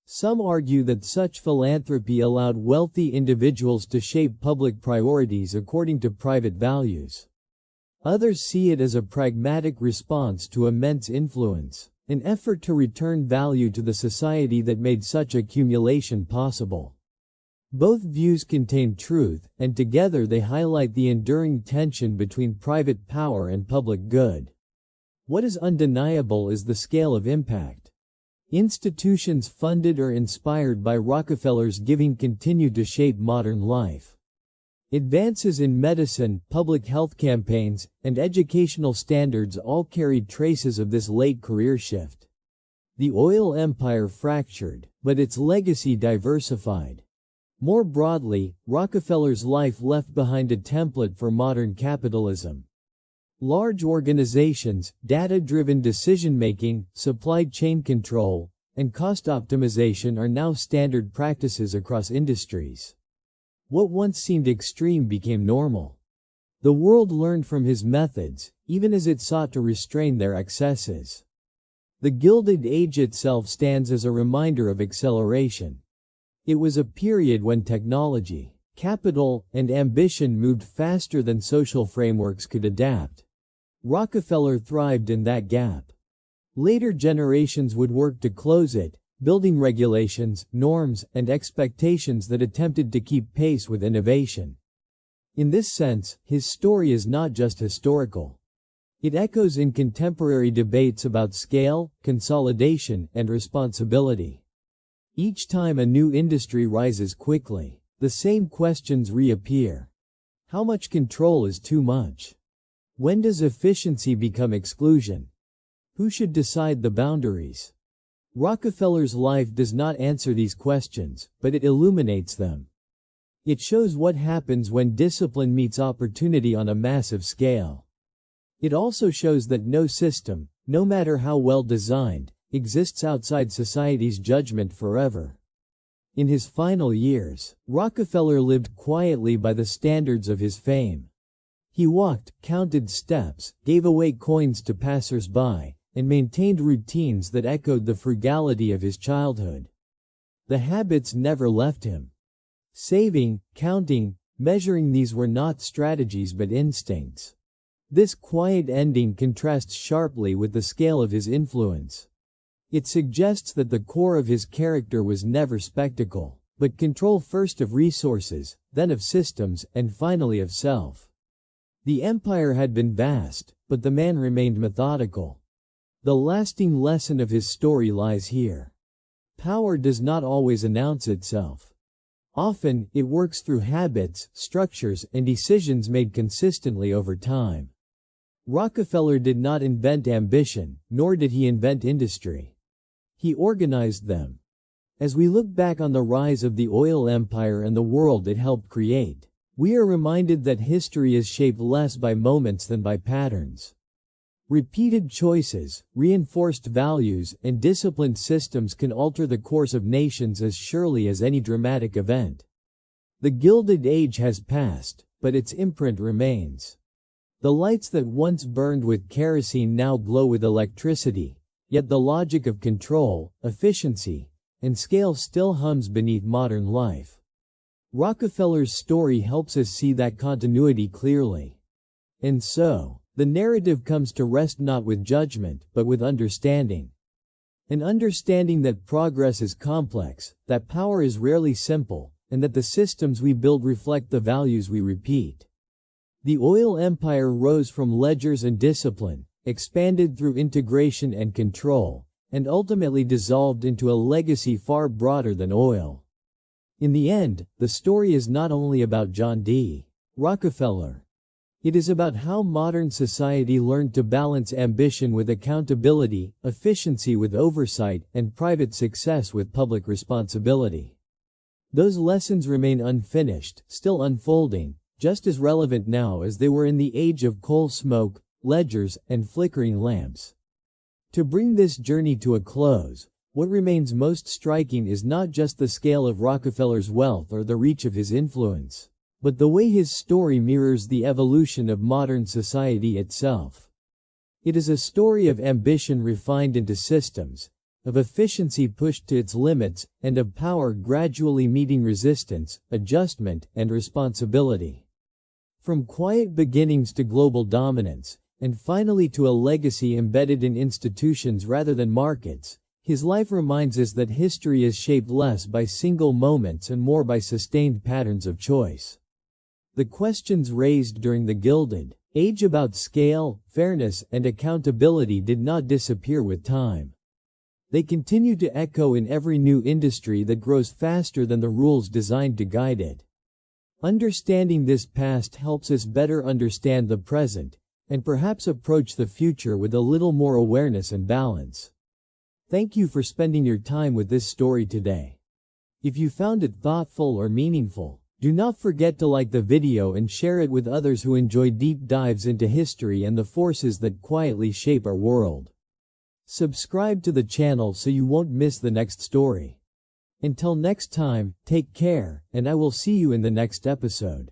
Some argue that such philanthropy allowed wealthy individuals to shape public priorities according to private values. Others see it as a pragmatic response to immense influence, an effort to return value to the society that made such accumulation possible. Both views contain truth, and together they highlight the enduring tension between private power and public good. What is undeniable is the scale of impact. Institutions funded or inspired by Rockefeller's giving continue to shape modern life. Advances in medicine, public health campaigns, and educational standards all carried traces of this late career shift. The oil empire fractured, but its legacy diversified. More broadly, Rockefeller's life left behind a template for modern capitalism. Large organizations, data-driven decision-making, supply chain control, and cost optimization are now standard practices across industries. What once seemed extreme became normal. The world learned from his methods, even as it sought to restrain their excesses. The Gilded Age itself stands as a reminder of acceleration. It was a period when technology, capital, and ambition moved faster than social frameworks could adapt. Rockefeller thrived in that gap. Later generations would work to close it, building regulations, norms, and expectations that attempted to keep pace with innovation. In this sense, his story is not just historical. It echoes in contemporary debates about scale, consolidation, and responsibility. Each time a new industry rises quickly, the same questions reappear. How much control is too much? When does efficiency become exclusion? Who should decide the boundaries? Rockefeller's life does not answer these questions, but it illuminates them. It shows what happens when discipline meets opportunity on a massive scale. It also shows that no system, no matter how well designed, exists outside society's judgment forever. In his final years, Rockefeller lived quietly by the standards of his fame. He walked, counted steps, gave away coins to passers-by, and maintained routines that echoed the frugality of his childhood. The habits never left him. Saving, counting, measuring, these were not strategies but instincts. This quiet ending contrasts sharply with the scale of his influence. It suggests that the core of his character was never spectacle, but control, first of resources, then of systems, and finally of self. The empire had been vast, but the man remained methodical. The lasting lesson of his story lies here. Power does not always announce itself. Often, it works through habits, structures, and decisions made consistently over time. Rockefeller did not invent ambition, nor did he invent industry. He organized them. As we look back on the rise of the oil empire and the world it helped create, we are reminded that history is shaped less by moments than by patterns. Repeated choices, reinforced values, and disciplined systems can alter the course of nations as surely as any dramatic event. The Gilded Age has passed, but its imprint remains. The lights that once burned with kerosene now glow with electricity, yet the logic of control, efficiency, and scale still hums beneath modern life. Rockefeller's story helps us see that continuity clearly. And so, the narrative comes to rest not with judgment, but with understanding. An understanding that progress is complex, that power is rarely simple, and that the systems we build reflect the values we repeat. The oil empire rose from ledgers and discipline, expanded through integration and control, and ultimately dissolved into a legacy far broader than oil. In the end, the story is not only about John D. Rockefeller. It is about how modern society learned to balance ambition with accountability, efficiency with oversight, and private success with public responsibility. Those lessons remain unfinished, still unfolding, just as relevant now as they were in the age of coal smoke, ledgers, and flickering lamps. To bring this journey to a close, what remains most striking is not just the scale of Rockefeller's wealth or the reach of his influence, but the way his story mirrors the evolution of modern society itself. It is a story of ambition refined into systems, of efficiency pushed to its limits, and of power gradually meeting resistance, adjustment, and responsibility. From quiet beginnings to global dominance, and finally to a legacy embedded in institutions rather than markets, His life reminds us that history is shaped less by single moments and more by sustained patterns of choice. The questions raised during the Gilded Age about scale, fairness, and accountability did not disappear with time. They continue to echo in every new industry that grows faster than the rules designed to guide it. Understanding this past helps us better understand the present, and perhaps approach the future with a little more awareness and balance. Thank you for spending your time with this story today. If you found it thoughtful or meaningful, do not forget to like the video and share it with others who enjoy deep dives into history and the forces that quietly shape our world. Subscribe to the channel so you won't miss the next story. Until next time, take care, and I will see you in the next episode.